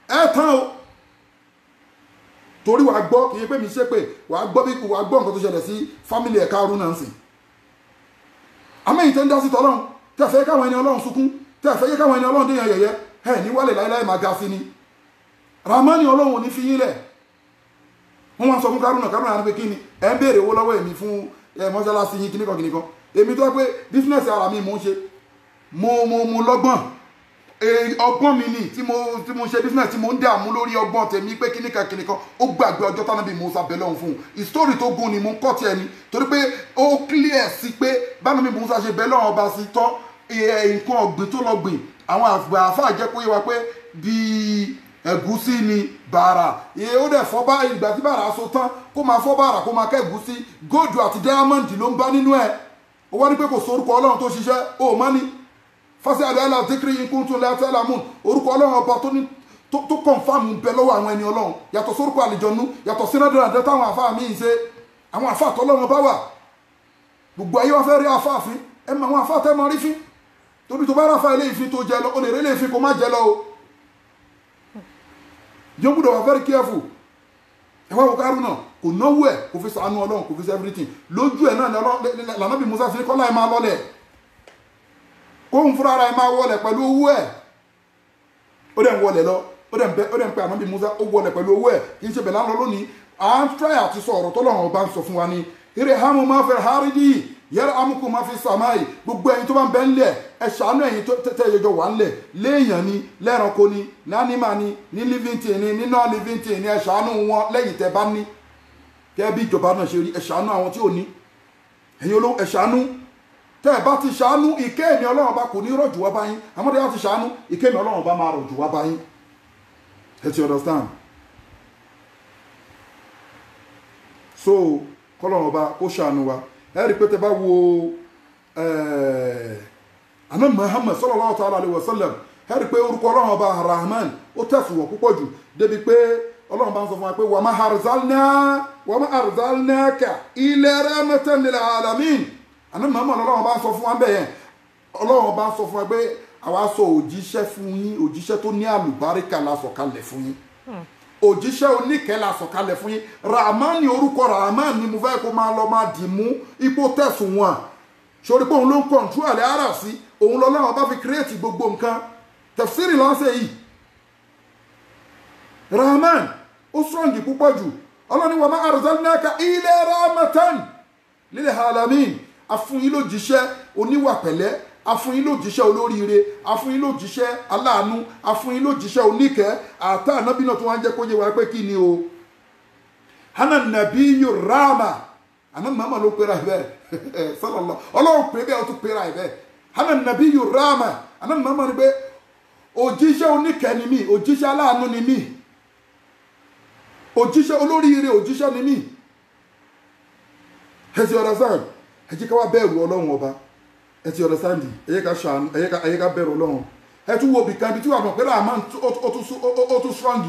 ẹ tán o torí wàá gbọ́ kì í pé mi ṣe pé wàá gbọ́ nǹkan tó ṣẹlẹ̀ sí fámìlì ẹ̀ Kárúnà ń sìn àmẹ́yìn tẹ́ ń dá sí tọ́lọ́run tẹ́fẹ́ káwọn ẹni ọlọ́run sunkún tẹ́fẹ́ yẹ káwọn ẹni ọlọ́run déyàn yẹ̀yẹ́ ẹ̀ ní wálé láíláí máa ga sí ni Ramani ọlọ́run ò ní fi yín lẹ̀ wọ́n wá sọ fún Kárúnà ní pé kí ni ẹ ń béèrè owó lọ́wọ́ èmi fún mọ́ṣáláṣí yín kíníkan èmi tó yẹ pé bísínẹ́sì ara mi mò ń ṣe mo lọ́gbọ́n ọgbọ́n mi ni tí mo ṣe bísínẹ́sì tí mo ń dààmú lórí ọgbọ́n tèmi pé kíníkan ó gbàgbé ọjọ́ tánàbí Musa bẹ̀ lọ́hùn fún un ìsítórì tó gùn ni mo ń kọ́ tiẹ̀ ni torí pé ó clear sí pé bánàbí Musa ṣe bẹ̀ lọ́hùn ọba sí tán nǹkan ọ̀gbìn tó lọ gbìn àwọn àfáà jẹ́ kó yé wa pé bíi ẹ̀gúsí ni bàrà ó dẹ̀ fọ́ bá ìgbà tí bàrà so tán kó máa fọ́ bàrà kó máa kẹ́ ẹ̀gúsí góòdù àti dáyámọ́ǹdì ló ń bá nínú ẹ̀ ó wá ní pé kò sórúkọ ọlọ́run tó ṣiṣẹ́ ó mọ́ ni fásitì àdáyàlá dhikri in kuntum la ta'lamun orúkọ ọlọ́run ọba tó kọ̀nfàmù bẹ lọ́wọ́ àwọn ẹni ọlọ́run yàtọ̀ sórúkọ àlìjọ̀nú yàtọ̀ sínádùn àdé táwọn àfáà míì ṣe àwọn àfáà tọ́lọ́run bá wà gbogbo ayé wọn fẹ́ rí àfáà fín ẹ mọ àwọn àfáà tẹ́ mọ rí fín torí tó bá ráfà ilé ìfín tó jẹ lọ o lè rí ilé ìfín kó má jẹ lọ o yóò gbọ́dọ̀ wà very careful ẹwà wò Kárúnà kò náwó ẹ kò fi ṣàánú ọlọ́run kò fi ṣe everything lójú ẹ náà lànàbì Musa fi kọ́lá ẹ máa lọ́lẹ̀ kóhun fúnra ara ẹ máa wọlẹ̀ pẹ̀lú owó ẹ ó dẹ̀ ń wọlẹ̀ lọ ó dẹ̀ ń pe ànábì Musa ó wọlẹ̀ pẹ̀lú owó ẹ kì í ṣe bẹ̀rẹ̀ lọ lónìí à ń try àti sọ ọ̀rọ̀ tọ́lọ́run ọba ń sọ fún wa ní eré hamu máa fẹ́ hárídì yẹ́rọ amúkú máa fi sàmáì gbogbo ẹ̀yin tó bá ń bẹ ńlẹ̀ ẹ ṣàánú ẹ̀yin tó tẹ́ ẹjọ́ wà ńlẹ̀ léèyàn ni lẹ́ranko ni lánìmá ni ní living thing ni ní non living thing ni ẹ ṣàánú wọn lẹ́yìn tẹ́ bá ní kẹ́ bí ìjọba náà ṣe rí ẹ ṣàánú àwọn tí ò ní ẹ̀yin olówó ẹ ṣàánú tẹ́ ẹ bá ti ṣàánú ìké èmi ọlọ́run bá kò ní rọ̀jù wá báyìí àmọ́ tẹ́ bá ti ṣàánú ìké èmi ọlọ́run bá máa rọ̀jù wá báyìí ẹ ti understand so kọ́lọ́run ọba kó ṣàánú wa ẹ rí pé tẹ́ bá wo àná Muhammad sallallahu ta'ala alaihi wasallam ẹ rí pé orúkọ ọlọ́run ọba Rahman ó tẹ̀sùwọ̀n púpọ̀ jù débi pé ọlọ́run bá ń sọ fún wa pé wa ma arzalnaka illa rahmatan lil alamin àná Muhammad ọlọ́run bá ń sọ fún wa bẹ́ẹ̀ ọlọ́run bá ń sọ fún wa pé àwa sọ òjíṣẹ́ fún yín òjíṣẹ́ tó ní àlùbáríkà la sọ̀kalẹ̀ fún yín òjíṣẹ́ oníkẹ́ la sọ̀kalẹ̀ fún yín Rahman ni orúkọ Rahman ni mo fẹ́ kó máa lọ máa dì mú ipò tẹ̀sùn wọn sórí pé òun ló ń kọ̀ǹtú àlẹ́ ara sí òun lọ́lọ́run bá fi kírètì gbogbo nǹkan tafsiri lọ́sẹ̀ yìí Rahman ó sọ̀ǹgì púpọ̀ jù ọlọ́ni wa ma arzalnaka illa rahmatan lil alamin afúnyín lójíṣẹ́ oníwà pẹ̀lẹ́ afúnyín lójíṣẹ́ olóríire afúnyín lójíṣẹ́ aláàánú afúnyín lójíṣẹ́ oníkẹ́ àtà ànábì náà tó wá ń jẹ́ kó yé wa pé kí ni o hana nabiyyu rahma àná màmá ló pera ẹ̀ bẹ́ẹ̀ sallallahu ọlọ́run pé bẹ́ẹ̀ ó tún pera ẹ̀ bẹ́ẹ̀ hana nabiyyu rahma àná màmá ni pé òjíṣẹ́ oníkẹ́ ni mí òjíṣẹ́ aláàánú ni mí òjíṣẹ́ olóríire òjíṣẹ́ ni mí ẹ ti understand ẹ jẹ́ ká wá bẹ̀rù ọlọ́run ọba ẹ ti understand ẹ yẹ ká ṣàánú ẹ yẹ ká bẹ̀rù ọlọ́run ẹ tún wo bìkan ibi tí wà mọ̀ pé Rahman ó tún strong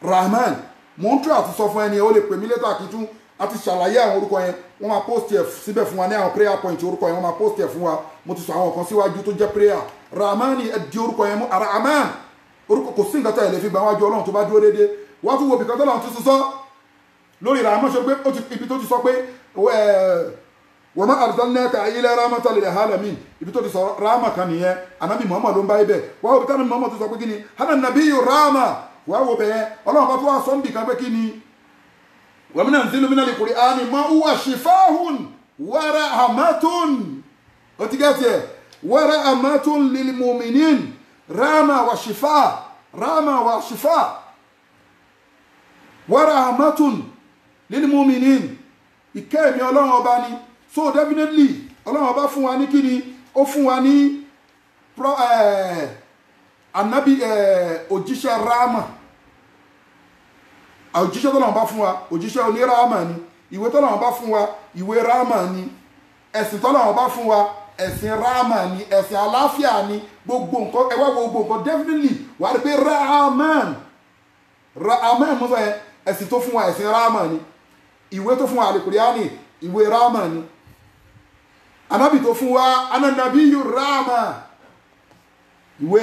Rahman mò ń tún àti sọ fún ẹni ẹ ó lè pè mí létà kí tún àti ṣàlàyé àwọn orúkọ yẹn wọ́n máa post ẹ̀ síbẹ̀ fún wa ní àwọn prayer point orúkọ yẹn wọ́n máa post ẹ̀ fún wa mo ti sọ àwọn kan síwájú tó jẹ́ prayer Rahman ẹ di orúkọ yẹn mú Rahman orúkọ kò sí nǹkan tá ẹ lè fi gbà wájú ọlọ́run tó bá dúró déédéé wọ́n tún wo bìkan tó lọ́run ti sọ lórí Rahman ṣe pé ibi tó ti sọ pé wa ma arsalnaka illa rahmatan lil alamin ibi tó ti sọ rahma kan nìyẹn anabi Muhammad ló ń bá ibẹ̀ wọ́n wo tánà Muhammad tó sọ pé kí ni hana nabiyyu rahma wọ́n wo bẹ́ẹ̀ ọlọ́run bá tó wá sọ ń bì kan pé kí ni wa nunazzilu minal qur'ani ma huwa shifaa'un wa rahmatun ó ti gẹ́tì ẹ̀ wa rahmatun lil mu'minin rahma wa shifa' wa rahmatun lil mu'minin ìkẹ́ mi ọlọ́run ọba ni so definitely ọlọ́run ọba fún wa ní kíni ó fún wa ní anabi òjíṣẹ́ Rahma òjíṣẹ́ tọ́lọ́run bá fún wa òjíṣẹ́ oní Rahma ni ìwé tọ́lọ́run bá fún wa ìwé Rahma ni ẹ̀sìn tọ́lọ́run bá fún wa ẹ̀sìn Rahma ni ẹ̀sìn àlàáfíà ni gbogbo nǹkan ẹwà gbogbo nǹkan definitely wà á rí pé Rahman mú sọ yẹn ẹ̀sìn tó fún wa ẹ̀sìn Rahma ni ìwé tó fún wa Al-Qur'ani ìwé Rahma ni anábì tó fún wa ananabiyu Rahma ìwé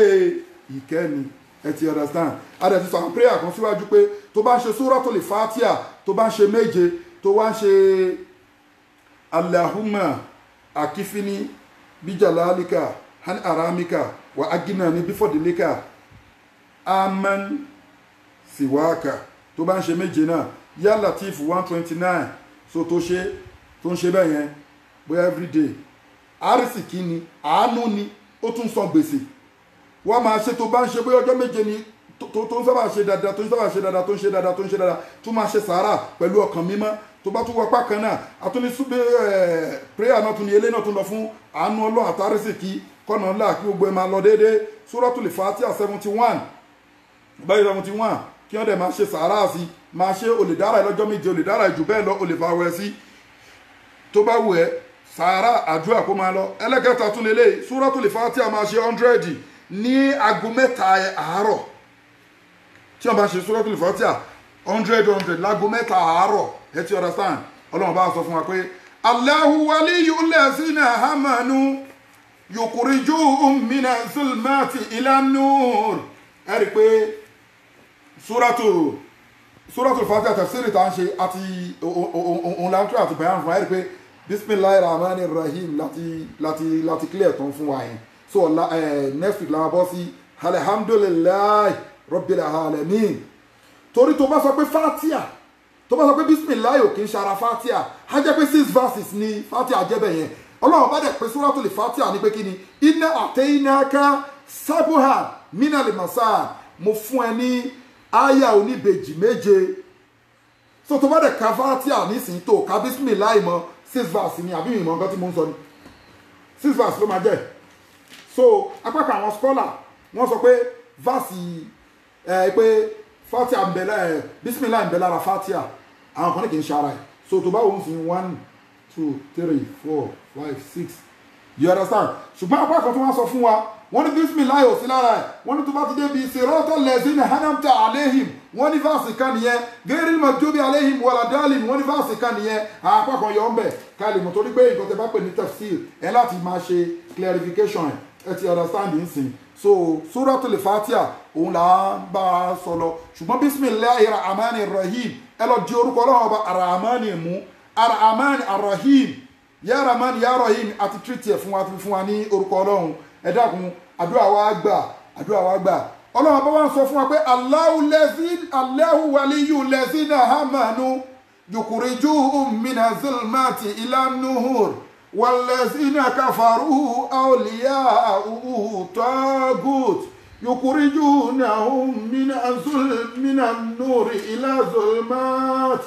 ìkẹ́ni ẹ ti understand adẹ̀ ti sọ àwọn prayer kan síwájú pé tó bá ń ṣe Suratul Fatiha tó bá ń ṣe méje tó wá ń ṣe Allahumma akifini bijalalika han aramika wa aginani bifodilika aman siwaka tó bá ń ṣe méje náà Ya Latif 129 so tó ń ṣe bẹ́ẹ̀ yẹn bóyá everyday àrísìkí ni àánú ni ó tún san gbèsè wọ́n máa ṣe tó bá ń ṣe bóyá ọjọ́ méje ni tó ń sábà ṣe dáadáa tó ń sábà ṣe dáadáa tó ń ṣe dáadáa tó ń ṣe dáadáa tó máa ṣe sàárà pẹ̀lú ọkàn mímọ́ tó bá tún wọ apá kan náà àtúní súbẹ́ prayer náà tún ní ilé náà tún lọ fún àánú ọlọ́run àtàrísìkí kọ́nà ńlá kí gbogbo ẹ̀ máa lọ déédéé Suratul Fatiha 71 báyìí 71 kí wọ́n dẹ̀ máa ṣe sàárà sí máa ṣe olè dára lọ́jọ́ méje olè dára jù bẹ́ẹ̀ lọ olè fàwẹ̀ sí tó bá wù ẹ́ sàárà àdúrà kó máa lọ. ẹlẹ́kẹta tún lélẹ̀ Suratul Fatiha máa ṣe 100 ní aago 3 àárọ̀ tí wọ́n bá ṣe Suratul Fatiha 100 láago 3 àárọ̀ ẹ ti understand. ọlọ́run bá sọ fún wa pé Allahu waliyyul lazina amanu yukhrijuhum minaz zulmati ilan nur. ẹ rí i pé Suratul Fatiha tafsiri tá ń ṣe àti òun láńtú àti bayan fún ẹ rí i pé bismillahir rahmanir rahim láti clear tán fún wa yẹn. so next week la máa bọ́ sí alhamdulillahi rabbil alamin. torí tó bá sọ pé Fatiha tó bá sọ pé bisimilayi ò kì í ṣara Fatiha á jẹ́ pé 6 verses ni Fatiha jẹ́bẹ̀ yẹn. ọlọ́run bá dẹ̀ pé Suratul Fatiha ní pé kí ni inna ataynaka sabuha minal masani mo fún ẹ ní àyà oníbejì méje. so tó bá dẹ̀ ka Fatiha nísìnyí tó ka bisimilayi mọ́ 6 verses ni àbí ìmọ̀ nǹkan tí mo ń sọ ni 6 verses ló máa jẹ́. so apá kan àwọn scholar wọ́n sọ pé verse pé Fatiha ń bẹ lára bisimilayi ń bẹ lára Fatiha àwọn kan ní kì í ṣe ara ẹ̀. so tó bá wọ́n sí 1 2 3 4 5 6 you understand. ṣùgbọ́n apá kan tó wá sọ fún wa wọ́n ní bisimilayi ò sí lára ẹ̀. wọ́n ní tó bá ti dé bí siratal lazina an'amta alayhim wọ́n ní fásitì kan nìyẹn ghayril maghdubi alayhim waladhalin wọ́n ní fásitì kan nìyẹn. apá kan yọ ọ́ mbẹ̀ káàlì mọ̀ torí pé nǹkan tẹ bá pè ní tafsir ẹ láti máa ṣe clarification ẹ ti understand nsìn. so Suratul Fatiha òun là ń bá a sọ lọ. ṣùgbọ́n bismillahir rahmanir rahim ẹ lọ di orúkọ ọlọ́run ọba arahmani mú arahmani arahim ya rahman ya rahim àti tírìtì ẹ̀ fún wa ní orúkọ ọlọ́run. ẹ dákun àdúrà wa gbà ọlọ́run bá wá ń sọ fún wa pé Allahu waliyyul lazina amanu yukhrijuhum minaz zulmati ilan nur والذين كفروا أولياؤه طاغوت يخرجونهم من النور إلى الظلمات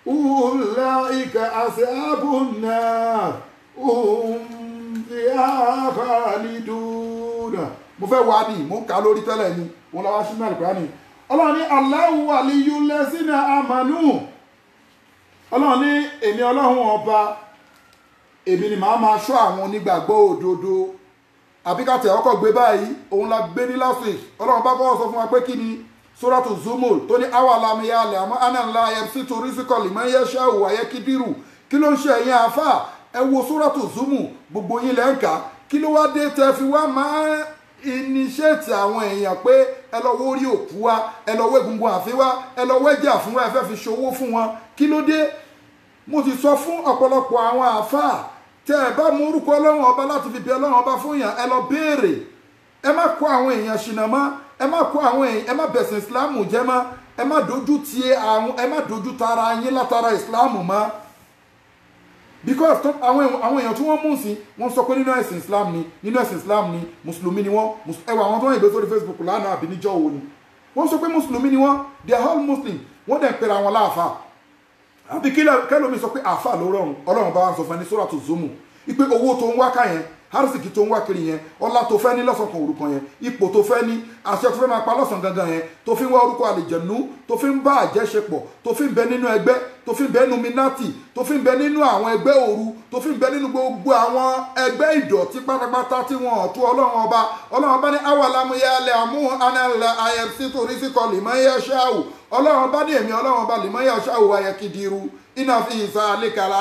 أولئك أصحاب النار هم فيها خالدون. mo fẹ́ wá ní mo ń kà lórí tẹ́lẹ̀ ni wọn lọ́wọ́ sí náà lùkúránì. ọlọ́run ní Allahu waliyyul lazina amanu. ọlọ́run ní èmi ọlọ́run ọba èmi ni màá máa ṣọ́ àwọn onígbàgbọ́ òdodo. àbíkàtẹ̀ ọkọ̀ gbé báyìí òun la gbé ní last week. ọlọ́run bá bọ́ sọ fún wa pé kí ni Suratu Zumur tó ní awalam ya'lamu anna Allaha yabsutu rizqa liman yasha'u wa yaqdiru. kí ló ń ṣe ẹ̀yin àáfà ẹ wo Suratu Zumur gbogbo yín lẹ́ ń kà kí ló wá dé tẹ́ fi wá máa initiate àwọn èèyàn pé ẹ lọ wó orí òkú wa ẹ lọ wó egungun àfi wa ẹ lọ wẹ́jà fún wa ẹ fẹ́ fi ṣòwò fún wọn kí ló dé. mo ti sọ fún ọ̀pọ̀lọpọ̀ àwọn àáfàá tẹ́ ẹ bá mú orúkọ ọlọ́run ọba láti fi bí ọlọ́run ọba fún yàn ẹ lọ béèrè. ẹ má kó àwọn èèyàn ṣìnà mọ́ ẹ má kó àwọn èèyàn ẹ má bẹ̀sìn ìsìláàmù jẹ́ mọ́ ẹ má dojú ti àwọn ẹ má dojú tara yín látara ìsìláàmù mọ́. because àwọn èèyàn tí wọ́n mú sí wọ́n sọ pé nínú ẹ̀sìn islam ni mùsùlùmí ni wọ́n ẹwà àwọn tó wọ́n ìgbé sórí Facebook lánàá àbí níjọ́ wo ni wọ́n sọ pé mùsùlùmí ni wọ́n they are all muslim wọ́n dẹ̀ ń pera wọn láàfáà àbí kẹ́lómi sọ pé àáfà ló rọrùn ọlọ́run bá wà sọ fún ẹni Suratu Zumur ipe owó tó ń wá ká yẹn harisiki tó ń wá kiri yẹn ọlá tó fẹ́ ní lọ́sàn-án orúkọ yẹn ipò tó fẹ́ ní àṣẹ tó fẹ́ máa pa lọ́sàn-án gangan yẹn tó fi ń wá orúkọ àlìjẹ̀nú tó fi ń bá àjẹṣepọ̀ tó fi ń bẹ nínú ẹgbẹ́ tó fi ń bẹ nínú minati tó fi ń bẹ nínú àwọn ẹgbẹ́ òru tó fi ń bẹ nínú gbogbo àwọn ẹgbẹ́ ìdọ̀tí pátápátá tí wọn ọ̀tún ọlọ́run ọba ní awalam ya'lamu anna Allaha yabsutu rizqa liman yasha'u ọlọ́run ọba ní èmi ọlọ́run ọba liman yasha'u wa yaqdiru iná fi zalika la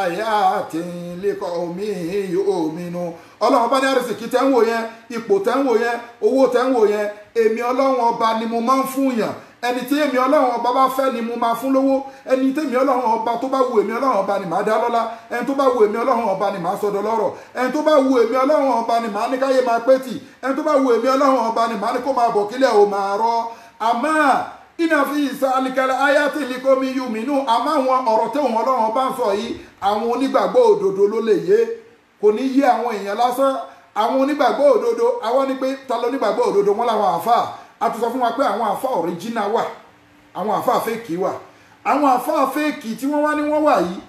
ayatin liqawmin yu'minun. ọlọ́run ọba ní àrísìkí tẹ́ ń wò yẹn ipò tẹ́ ń wò yẹn owó tẹ́ ń wò yẹn èmi ọlọ́run ọba ni mo máa ń fún yàn ẹni tí èmi ọlọ́run ọba bá fẹ́ ni mo máa fún lówó ẹni tí èmi ọlọ́run ọba tó bá wù èmi ọlọ́run ọba ni màá dá lọ́lá ẹni tó bá wù èmi ọlọ́run ọba ni màá sọdọ̀ lọ́rọ̀ ẹni tó bá wù èmi ọlọ́run ọba ni màá ní káyé máa pé tì ẹni tó bá wù èmi ọlọ́run ọba ni màá ní kó máa bọ̀ kílẹ̀ ò máa rọ. àmọ́ iná fi ìsàlìkẹlẹ ayáti likomi yuminu àmọ́ àwọn ọ̀rọ̀ tẹ̀wọ̀n ọlọ́run bá ń sọ yìí àwọn onígbàgbọ́ òdodo ló lè yé kò ní yé àwọn èèyàn lásán. àwọn onígbàgbọ́ òdodo àwọn ní pé ta ló onígbàgbọ́ òdodo wọn làwọn àáfàá a tún sọ fún wa pé àwọn àáfàá original wà àwọn àáfàá fèkì wà àwọn àáfàá fèkì tí wọ́n wá ní wọ́n wà yìí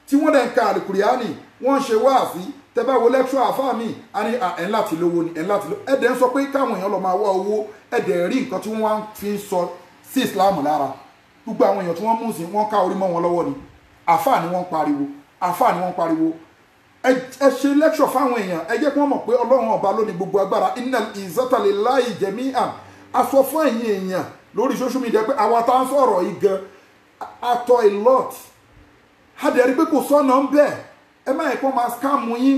tí wọ́n dẹ̀ ń ka àlùkùránì wọ́n ń ṣe wáàsí tẹ́bá wo lẹ́kṣọ́ àáfàá mi a ní ẹ̀ láti lówó ni ẹ̀ láti lówó ẹ̀dẹ̀ ń sọ pé káwọn èèyàn lọ máa wá owó ẹ̀dẹ̀ rí nǹkan tí wọ́n wá fi ń sọ sí islam lára gbogbo àwọn èèyàn tí wọ́n mú sí wọ́n ká orí mọ́ wọn lọ́wọ́ ni àáfàá ni wọ́n pariwo ẹ ṣe lecture fáwọn èèyàn ẹ jẹ́ kí wọ́n mọ̀ pé ọlọ́run ọba ló ní gbogbo agbára innal izzata lillahi jami'an aṣọ fún ẹ̀yin èèyàn lórí social media pé àwa tá ń sọ̀rọ̀ yìí gan atọ́ a lot adẹ̀rí pé kò sọ́nà ń bẹ̀ ẹ má yẹ kó máa scam yín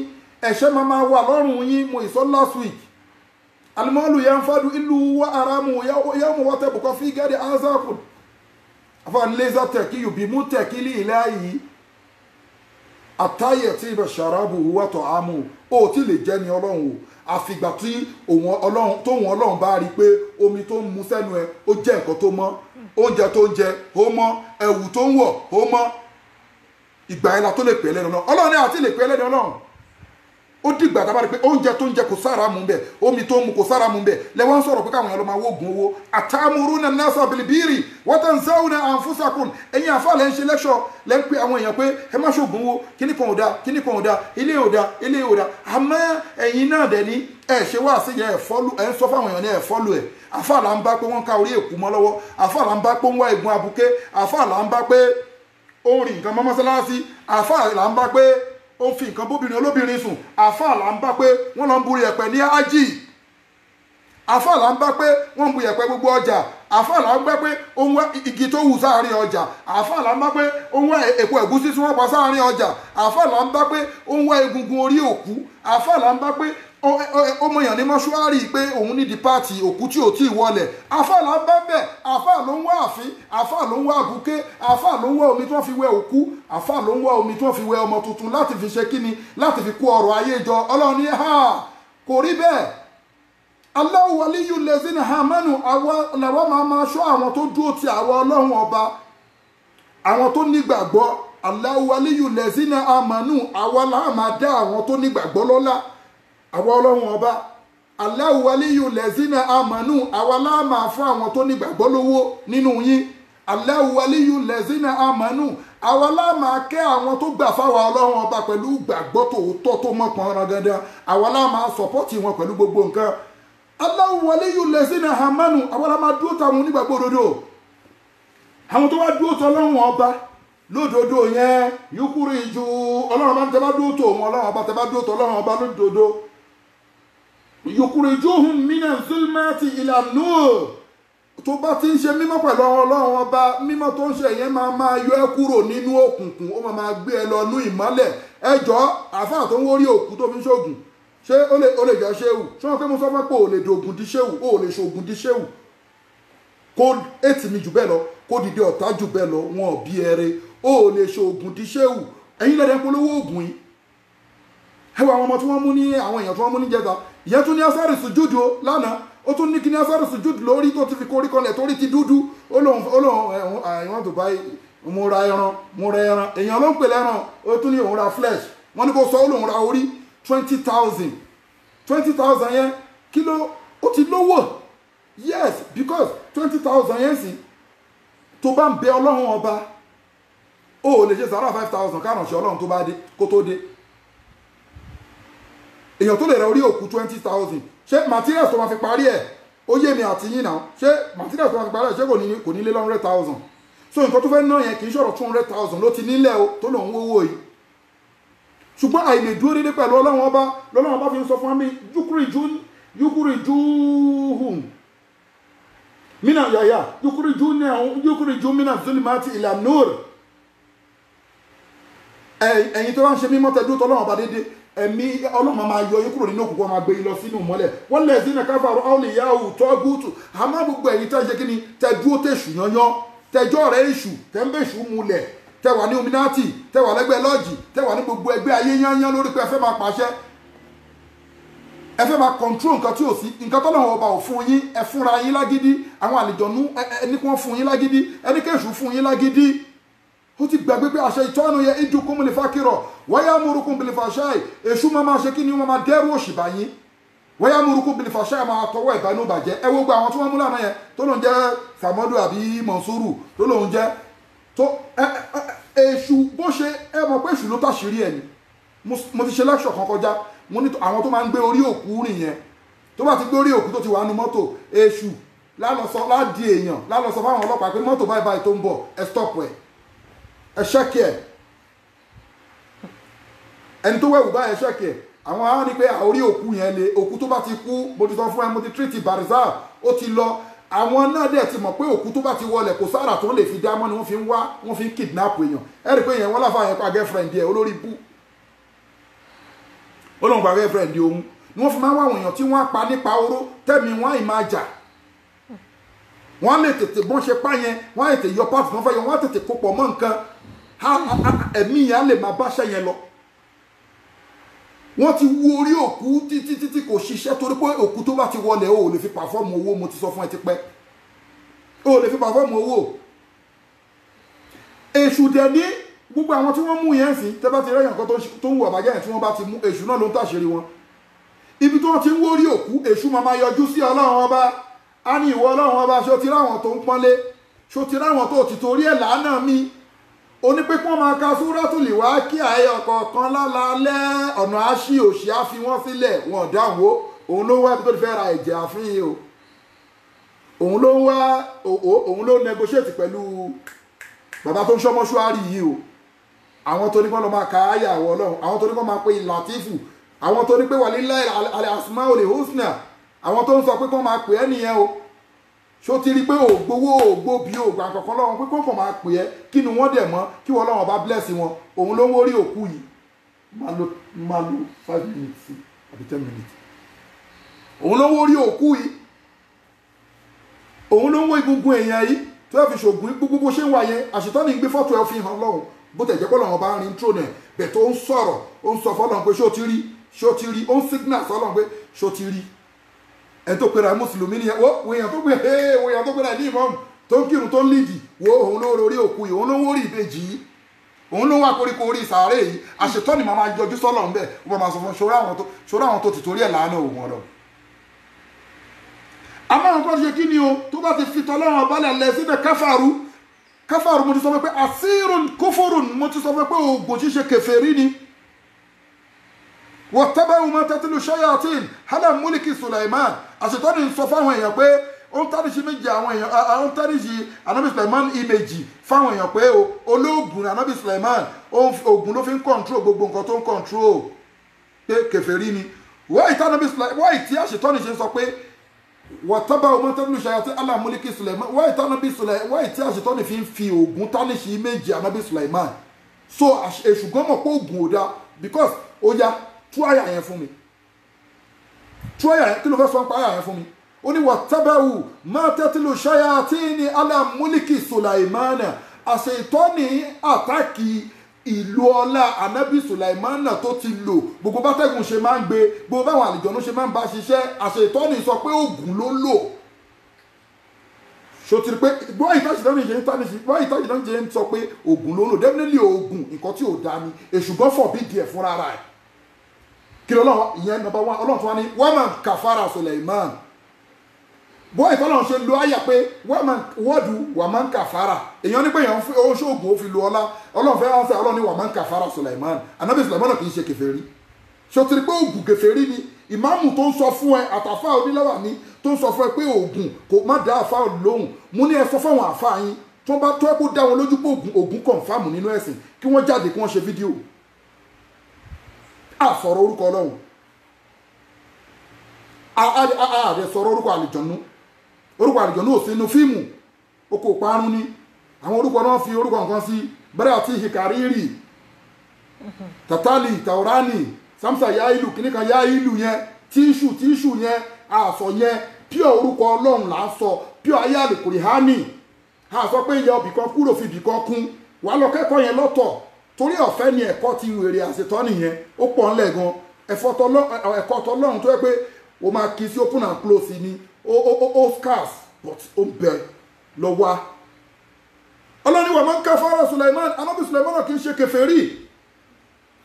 ẹ̀ṣẹ́ máa wà lọ́rùn yín mo ìsọ last week alimọ́lù yẹn ń fádùn ìlú wa aramu yẹ́wọ̀n wọ́n tẹ̀ bùkọ́ fi gẹ́dẹ̀ azakun afọ́n laser tech yìí bí mú tech ilé ilẹ̀ yìí àtàyè tí ibẹ̀ ṣàrábù wọ́tọ̀ àmú ó tí lè jẹ́ ni ọlọ́run o àfìgbà tí tóun ọlọ́run bá rí i pé omi tó ń mu sẹ́nu ẹ ó jẹ́ nǹkan tó mọ́ oúnjẹ tó ń jẹ ó mọ́ ẹ̀wù tó ń wọ̀ ó mọ́ ìgbà yẹn la tó lè pè é lẹ́nu ọlọ́run ọlọ́run ní àti lè pè é lẹ́nu ọlọ́run ó dìgbà tá a bá rí pé oúnjẹ tó ń jẹ kò sára mu bẹ omi tó ń mu kò sára mu bẹ lẹ́wọ́n sọ̀rọ̀ pé káwọn èèyàn lọ máa wógun owó atamuruna nasa bilibiri wa tansawna anfusakum ẹ̀yin àfa lẹ́ ń ṣe lẹ́ṣọ̀ lẹ́ ń pe àwọn èèyàn pé ẹ má ṣoògùn owó kíní kan ò da kíní kan ò da ilé ò da ilé ò da àmọ́ ẹ̀yin náà dẹ̀ ní ẹ ṣe wá sí yẹn ẹ ń sọ fáwọn èèyàn ní ẹ fọ́lù ẹ̀ àfa là ń bá pé wọ́n ká orí èkú mọ́ lọ́wọ́ àfa là ń bá pé wọ́n wá ègún abuké àfa là ń bá pé ó ń rìn nǹkan mọ́ mọ́sálásí àfa là ń bá pé ó fi nǹkan bóbìnrin olóbìnrin sùn àfáà là ń bá pé wọ́n lọ ń bu yẹ̀pẹ̀ ní ájì àfáà là ń bá pé wọ́n ń bu yẹ̀pẹ̀ gbogbo ọjà àfáà là ń gbẹ́ pé ó ń wá igi tó wù sáàrin ọjà àfáà là ń bá pé ó ń wá èpo ẹ̀gúsí tí wọ́n pa sáàrin ọjà àfáà là ń bá pé ó ń wá egungun orí òkú àfáà là ń bá pé ó mọ̀yàn ní mọ́ṣúárì pé òun ní di páàtì òkú tí ò tí ì wọlẹ̀ àfáà là ń bá bẹ̀ àfáà ló ń wá àfín àfáà ló ń wá àbùké àfáà ló ń wá omi tí wọ́n fi wẹ òkú àfáà ló ń wá omi tí wọ́n fi wẹ ọmọ tuntun láti fi ṣe kíni láti fi kó ọrọ̀ ayé jọ ọlọ́run ní kò rí bẹ́ẹ̀ Allahu waliyul lazina amanu làwọn máa ṣọ́ àwọn tó dúró ti àwọn ọlọ́run ọba àwọn tó nígbàgbọ́ Allahu waliyul lazina amanu àwa là máa dá àwọn tó nígbàgbọ́ lọ́lá àwa ọlọ́run ọba Allahu waliyul lazina amanu àwa la máa fún àwọn tó nígbàgbọ́ lówó nínú yín Allahu waliyul lazina amanu àwa la máa kẹ́ àwọn tó gbà fáwa ọlọ́run ọba pẹ̀lú gbàgbọ́ tòótọ́ tó mọ́pọn ọ̀rọ̀ dandan àwa la máa sọ̀pọ́tì wọn pẹ̀lú gbogbo nǹkan Allahu waliyul lazina amanu àwa la máa dúró táwọn onígbàgbọ́ òdodo àwọn tó wá dúró tọ́ ọlọ́run ọba lódodo yẹn yúkúrú ìjú ọlọ́run ọba tẹ bá dúró tó wọn ọlọ́run ọba tẹ bá dúró tọ́ ọlọ́run ọba lódodo yukurijuhum mina zulmati ila nur tó bá ti ń ṣe mímọ́ pẹ̀lú ọlọ́run ọba mímọ́ tó ń ṣe yẹn máa yọ ẹ́ kúrò nínú òkùnkùn ó máa gbé ẹ lọ nú ìmọ́lẹ̀ ẹjọ́ àfáà tó ń wórí òkú tó fi ń ṣoògùn ṣé ó lè jẹ́ ṣéwù ṣé wọ́n pé mo sọ fún pé ò lè dògùn di ṣéwù ó lè ṣoògùn di ṣéwù kó ètì mi jù bẹ́ẹ̀ lọ kó dìde ọ̀tá jù bẹ́ẹ̀ lọ wọn ò bí ẹrẹ ó lè ṣoògùn di ṣéwù ẹ̀yin lẹ́dẹ̀ polówó ògùn yìí ẹwà àwọn ọmọ tí wọ́n mú ní àwọn èèyàn tí wọ́n mú ní jẹta ìyẹn tún ní asáré sùjúdù lánàá ó tún ní kí ní asáré sùjúdù lórí tó ti fi korí kọlẹ̀ torí ti dúdú ó lóun ẹ̀wọ̀n tó báyìí mo ra ẹran èèyàn ló ń pè lẹ́ran ó tún ní òun ra flesh wọ́n ní kó sọ ó lóun ra orí 20,000 yẹn kí ló ó ti lówó yes because 20,000 yẹn sì tó bá ń bẹ ọlọ́run ọba ó lè ṣe sàrà 5,000 kárànṣẹ́ ọlọ́run tó bá dé kó tó dé èèyàn tó lè ra orí òkú 20,000 ṣé materials tó máa fi parí ẹ̀ ó yé mi àti yín náà ṣé materials tó máa fi parí ẹ̀ ṣé kò ní lé 100,000 so nǹkan tó fẹ́ ná yẹn kì í ṣọ̀rọ̀ 200,000 ló ti nílẹ̀ o tó lòun wówó yìí ṣùgbọ́n àìlè dúró dédé pẹ̀lú ọlọ́run ọba fi ń sọ fún mi yukurijuhum mina yàyà yukuriju mina zulmati ila nur ẹ̀yin tó wá ń ṣe mímọ́ tẹ́dúró tọ́lọ́run ọba dédé ẹ̀mí ọlọ́run máa yọ yín kúrò nínú òkùnkùn máa gbé yín lọ sínú ìmọ́lẹ̀ wọ́n lẹ̀ sí ẹ̀ka fàrọ̀ awliyahu tọ́gùtù àmọ́ gbogbo ẹ̀yin tẹ́ ṣe kí ni tẹ́dúró tẹ̀sù yanyan tẹ́jọ́ rẹ̀ èṣù tẹ́ńbẹ̀ṣù múlẹ̀ tẹ́wà ní ominati tẹ́wà lẹ́gbẹ́ lọ́ọ̀jì tẹ́wà ní gbogbo ẹgbẹ́ ayé yanyan lórí pé ẹ fẹ́ máa pàṣẹ ẹ fẹ́ máa control nǹkan tí ò sí nǹkan tọ́lọ́run ọba ò fún yín ẹ fúnra yín lágídí àwọn àlejònú ẹni kí wọ́n fún yín lágídí ẹni kéṣù fún yín lágídí ó ti gbàgbé pé àṣẹ ìtọ́nu yẹ ìdúkùn lè fákìrọ̀ wáyà múrukùn bìlì fàṣáì èṣù máa ṣe kí ni wọ́n máa dẹ́rù òṣì bá yín wáyà múrukùn bìlì fàṣáì máa tọwọ́ ìbánú bàjẹ́ ẹ wo gba àwọn tí wọ́n mú lánàá yẹn tó lóun jẹ́ Sàmọ́dù àbí Mọ̀nsúrù tó lóun jẹ́ tó èṣù bó ṣe ẹ mọ̀ pé èṣù ló tàṣírí ẹ̀ ni mo ti ṣe lẹ́kṣọ̀ kan kọjá mo ní àwọn tó máa ń gbé orí òkú rìn yẹn tó bá ti gbé orí òkú tó ti wà nínú mọ́tò èṣù ládi èèyàn lálọ́sọ fáwọn ọlọ́pàá pé mọ́tò báyìí báyìí tó ń bọ̀ ẹ stop ẹ ṣẹ́kì ẹ̀ ẹni tó wẹ̀wù báyẹn ṣẹ̀kẹ̀ àwọn á ní pé orí òkú yẹn le òkú tó bá ti kú mo ti sọ fún ẹ mo ti tírìtì Barzal ó ti lọ àwọn náà dẹ̀ ti mọ̀ pé òkú tó bá ti wọlẹ̀ kò sára tó lè fi dá mọ́ ni wọ́n fi ń wá wọ́n fi ń kidnap èèyàn ẹ rí i pé yẹn wọ́n láfa yẹn pa girlfriend yẹ olórí bú ó lóun pa girlfriend òun ni wọ́n fi máa ń wá àwọn èèyàn tí wọ́n á pa nípa oró tẹ́mi wọ́n á ì máa jà wọ́n lè tètè bọ́n ṣe pá yẹn wọ́n á tètè yọ pàtó tó ń fẹ́ yẹn wọ́n á tètè kópọ̀ mọ́ nǹkan ẹ̀mí yẹn á lè máa báṣẹ́ yẹn lọ wọ́n ti wú orí òkú títí kò ṣiṣẹ́ torí pé òkú tó bá ti wọlé o ò lè fi pàfọ́ọ̀mù owó mo ti sọ fún ẹ ti pẹ́ o ò lè fi pàfọ́ọ̀mù owó èṣù dẹ̀ ní gbogbo àwọn tí wọ́n mú yẹn sí tẹ́ bá ti rẹ́yìn nǹkan tó ń wù àbájá yẹn tí wọ́n bá ti mú èṣù náà ló ń tàṣírí wọn ibi tó ti ń wó orí òkú èṣù máa yọjú sí ọlọ́run ọba á ní ìwọ ọlọ́run ọba ṣó ti ráwọn tó ń pọ́nlé ṣó ti ráwọn tó ti torí ẹ̀ lánàá mi onípẹ́pọ́n máa ka súrátùlì wá kí ààyè ọ̀kọ̀ọ̀kan lálálẹ́ ọ̀nà àṣì òṣì á fi wọ́n sílẹ̀ wọn dáwọ́ òun ló ń wá ibi tó ti fẹ́ ra ẹ̀jẹ̀ àfihàn o òun ló ń wá òun ló negotiate pẹ̀lú bàbá tó ń ṣọ́ mọ́ṣúárì yìí o àwọn tó ní kọ́ lọ máa ka àyà àwọ̀ ọlọ́run àwọn tó ní kọ́ máa pe Latifu àwọn tó ní pé walillahi al-asmaul husna àwọn tó ń sọ pé kọ́ máa pè é nìyẹn o ṣó ti rí pé ògbówó ògbóbi ògbà kankan lọ́wọ́ pé kọ́kọ́ máa pè ẹ́ kí ni wọ́n dẹ̀ mọ́ kí wọ́n lọ́wọ́ bá bless wọn òun ló ń wórí òkú yìí máa lo 5 minutes àbí 10 minutes òun ló ń wórí òkú yìí òun ló ń wó egungun èèyàn yìí tó yẹ fi ṣògùn gbogbo bó ṣe ń wáyé àṣetọ́ ní gbé fọ́tò ẹ̀ fi hàn lọ́hùn bó tẹ̀ jẹ́ pé lọ́wọ́ bá ń rin tró náà bẹ̀ tó ń sọ̀rọ̀ ó ń sọ fọ́lọ́n pé ṣó ti rí ó ń signal sọ́lọ́n pé ṣó ti rí ẹni tó pera mùsùlùmí ni wòyàn tó pera ní ìmọ̀ọ́mù tó ń kírun tó ń lídì wo òun ló orí òkú yìí òun ló ń wórí ìbejì yìí òun ló ń wá koríko orí sàárè yìí àṣetọ́ ni màmá jọjú sọ́lọ̀ ń bẹ̀ wọ́n máa sọ fún ṣọ́rọ́ àwọn tó ti torí ẹ̀ lánàá òun ọ̀rọ̀ àmọ́ àwọn kan ṣe kí ni o tó bá ti fi tọ́lọ́run balẹ̀ lẹ̀ síbẹ̀ káfàrú mo ti sọ pé àsírùn kófòrùn mo ti sọ pé oògùn ṣíṣe kèfèrí ni wọ́tẹ́bẹ̀rún mọ́ tẹ́tílù ṣayatin hálà múlìkì Sulaiman àṣetọ́ ni sọ fáwọn èèyàn pé ó ń tánìṣì méjì àwọn èèyàn ó ń tánìṣì anábì Sulaiman ìmèjì fáwọn èèyàn pé olóògùn anábì Sulaiman oògùn ló fi ń kọ̀ntró gbogbo nǹkan tó ń kọ̀ntró pé kèfèrí ni wọ́n ìtí àṣetọ́ ni ṣe ń sọ pé wọ́tẹ́bẹ̀rún mọ́ tẹ́tílù ṣayatin hálà múlìkì Sulaiman wọ́n ìtí àṣetọ́ ni fi oògùn tánìṣì méjì anábì Sulaiman so èṣù gan mọ̀ pé oògùn ò dáa because ó yá tú àyà yẹn fún mi tú àyà yẹn kí ló fẹ́ sọ pa àyà yẹn fún mi ó ní wàtábẹ́wù máa tẹ́tílù ṣayatini ala múlíkì Sulaimana àṣetọ́ni àtàkì ìlú ọlá ànábì Sulaimana tó ti lò gbogbo bátẹ́gùn ṣe máa ń gbé gbogbo báwọn àlìjọ́nú ṣe máa ń bá ṣiṣẹ́ àṣetọ́ni sọ pé oògùn ló lò ṣòtìrí pé gbọ́ ìtàṣìdánì ṣe ń tánìṣì gbọ́ ìtàṣìdánì ṣe ń sọ pé oògùn ló lò definitely oògùn nǹkan tí ò dá ni èṣù gan fọ̀ bí díẹ̀ fúnra rẹ̀ kí lọ́wọ́ ìyẹn number 1 ọlọ́run tó wá ní waman kàfàrà Suleiman bọ́ ìtọ́lọ́run ṣe lo àyà pé wọ́ọ̀dù waman kàfàrà èèyàn ní pé èèyàn ó ṣoògùn ó fi lo ọlá ọlọ́run fẹ́ ránṣẹ́ ọlọ́run ní waman kàfàrà Suleiman anábì Suleiman náà kì í ṣe kèfèrí ṣòtìrí pé oògùn kèfèrí ni ìmáàmù tó ń sọ fún ẹ àtàfà onílẹ́wà ní tó ń sọ fún ẹ pé oògùn kò má dá àfà lóhùn mú ní ẹ sọ fáwọn àfà yín tó bá tó ẹ kó dá wọn lójú pé oògùn kọ̀ǹfàmù nínú ẹ̀sìn kí wọ́n jáde kí wọ́n ṣe fídíò àsọ̀rọ̀ orúkọ ọlọ́run ààrẹ sọ̀rọ̀ orúkọ àlìjọ̀nú ò sí inú fíìmù oko parun ni àwọn orúkọ náà fi orúkọ nǹkan sí bẹ́rẹ̀ àti ìkàrírì tàtàlì tàwáránì samsa ya ìlú kìnnìkan ya ìlú yẹn tíṣù yẹn àsọ yẹn pure orúkọ ọlọ́run là ń sọ pure ayé àlèkùrì hánì àsọ pé ìyá òbí kan kúrò fi ibì kan kún wà lọ kẹ́kọ̀ọ́ yẹn lọ́tọ̀ torí ọ̀fẹ́ ni ẹ̀kọ́ ti wèrè àṣetọ́ nìyẹn ó pọ̀ ńlẹ̀ gan ẹ̀kọ́ tọ́lọ́run tó yẹ pé o máa kí sí open and close ni ó scarce but ó bẹ lọ wá. ọlọ́ni wà máa ń kafara Sulaiman anábì Sulaiman náà kì í ṣe kèfèrí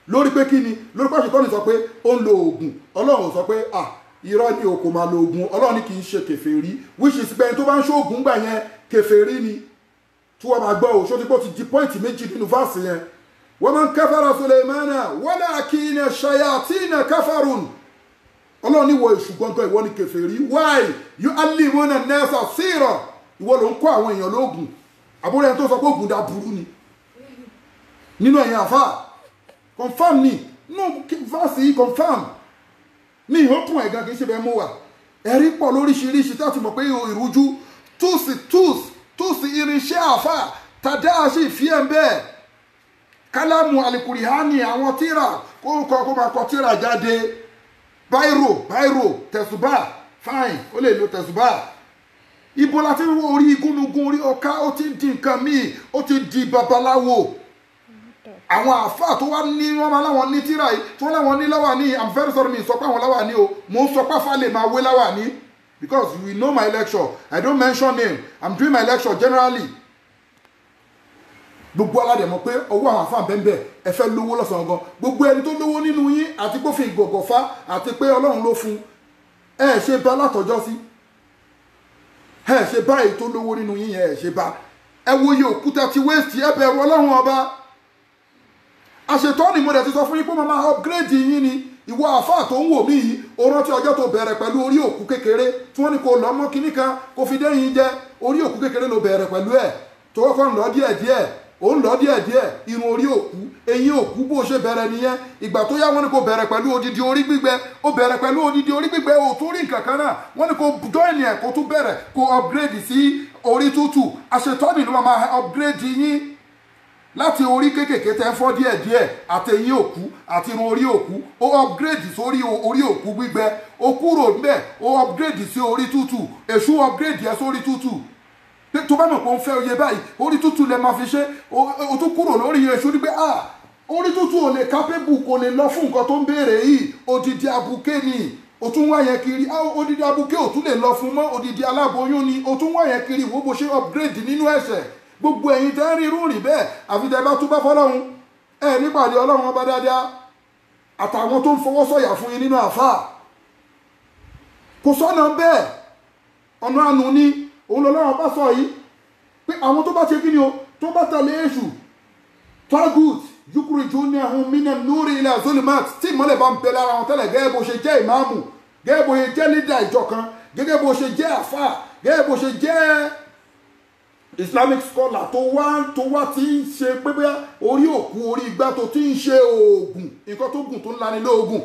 lórí pé kí ni lórí pé àṣetọ́ ni sọ pé ó ń lo oògùn ọlọ́run sọ pé irọ́ ni o kò máa lo oògùn ọlọ́run ni kì í ṣe kèfèrí which is pé tó bá ń ṣe oògùn gbà yẹn kèfèrí ni tí wọ́n máa gbọ́ òṣó tí kò ti di pọ́ìntì méjì nínú fáàsì yẹn ومن كفر سليمان ولكن الشياطين كفروا ọlọ́run ní wọ èṣù gbọ́ngàn ìwọ ni kèfèrí why yu'allimuna an-nasa sira ìwọ ló ń kọ́ àwọn èèyàn lóògùn àbúrò ẹni tó sọ pé ògùn dá burú ni nínú ẹ̀yìn àfà confam ni no verse yìí confam ní ìhókùn ẹ̀gán kì í ṣe bẹ́ẹ̀ mú wa ẹ̀rí pọ̀ lóríṣiríṣi tí a ti mọ̀ pé ìrújú túùsì irinṣẹ́ àfà tàdá àṣì ìfíẹ́ ń bẹ́ẹ̀ kálámù alikurihani àwọn tíra kó máa kọ tíra jáde báírò tẹ̀sùbà fine ó lè lo tẹ̀sùbà ibo la ti ń wo orí igúnnugún orí ọká ó ti di nǹkan míì ó ti di babaláwo àwọn àfáà tó wá ní wọn máa láwọn ní tíra yìí tí wọn láwọn ní láwàní I'm very sorry mi sọ pé àwọn láwàní o mo ń sọ pé àfáà lè máa wé láwàní because you know my lecture I don't mention name I'm doing my lecture generally gbogbo aládẹ mọ̀ pé ọwọ́ àwọn àfáà bẹ́ẹ̀ ẹ fẹ́ lówó lọ́sàn-án gan gbogbo ẹni tó lówó nínú yín àti pófin ìgọ̀gọ̀fá àti pé ọlọ́run ló fún ẹ ṣe bá látọjọ́ sí ẹ ṣe bá èyí tó lówó nínú yín ẹ ṣe bá ẹ wo iye òkúta ti waste ẹ bẹ̀rù ọlọ́run ọba àṣetọ́ ni mo dẹ̀ ti sọ fún yín pé mo máa upgrade yín ni ìwọ àfáà tó ń wò mí yìí ó rántí ọjọ́ tó bẹ̀rẹ̀ pẹ̀lú orí òkú kékeré tí wọ́n ní kó lọ mọ́ kinní kan kó fi dẹ́yìn jẹ orí òkú kékeré ló bẹ̀rẹ̀ pẹ̀lú ẹ̀ tó kọ́kọ́ ń lọ díẹ̀díẹ̀ ó ń lọ díẹ̀díẹ̀ irun orí òkú eyín òkú bó ṣe bẹ̀rẹ̀ nìyẹn ìgbà tó yá wọ́n ní kó bẹ̀rẹ̀ pẹ̀lú odidi orí gbígbẹ ó bẹ̀rẹ̀ pẹ̀lú odidi orí gbígbẹ ó tún rí nǹkan kan náà wọ́n ní kó join ẹ̀ kó tún bẹ̀rẹ̀ kó upgrade sí orí tútù àṣetọ́nì ló máa upgrade yín láti orí kékèké tẹ́ fọ́ díẹ̀díẹ̀ àti eyín òkú àti irun orí òkú ó upgrade sórí orí òkú gbígbẹ ó kúrò níbẹ̀ ó upgrade sí orí tútù èṣù upgrade ẹ̀ sórí tútù tó bá mọ̀ pé ó ń fẹ́ oyè báyìí orí tútù lẹ máa fi ṣe o tún kúrò lórí èṣù ní pé orí tútù ò lè kápébù kò lè lọ fún nǹkan tó ń béèrè yìí odidi abuké ni o tún wá yẹn kiri odidi abuké ò tún lè lọ fún mọ́ odidi aláboyún ni o tún wá yẹn kiri wo bó ṣe upgrade nínú ẹ̀ṣẹ̀ gbogbo ẹ̀yin tẹ́ ń rí irú rí bẹ́ẹ̀ àfi tẹ́ bá túbọ̀ fọlọ́run nípàdé ọlọ́run ọba dáadáa àtàwọn tó ń fọwọ́ sọ̀yà fún yín nínú àfáà kò sọ́nà bẹ́ẹ̀ ọ̀nà àánú ni òun lọ́lọ́run bá sọ yìí pé àwọn tó bá ṣe kí ni o tó bá tẹ̀lé èṣù tagut yukhrijunahum minan nuri ila zulumat tí ìmọ́lẹ̀ bá ń bẹ lára wọn tẹ́lẹ̀ gẹ́gẹ́ bó ṣe jẹ́ ìmáàmù gẹ́gẹ́ bó ṣe jẹ́ lídà ìjọ kan gẹ́gẹ́ bó ṣe jẹ́ àfà gẹ́gẹ́ bó ṣe jẹ́ islamic scholar tó wá ti ń ṣe pé bóyá orí òkú orí igbá tó ti ń ṣe oògùn nǹkan tó gùn tó ń lani lóògùn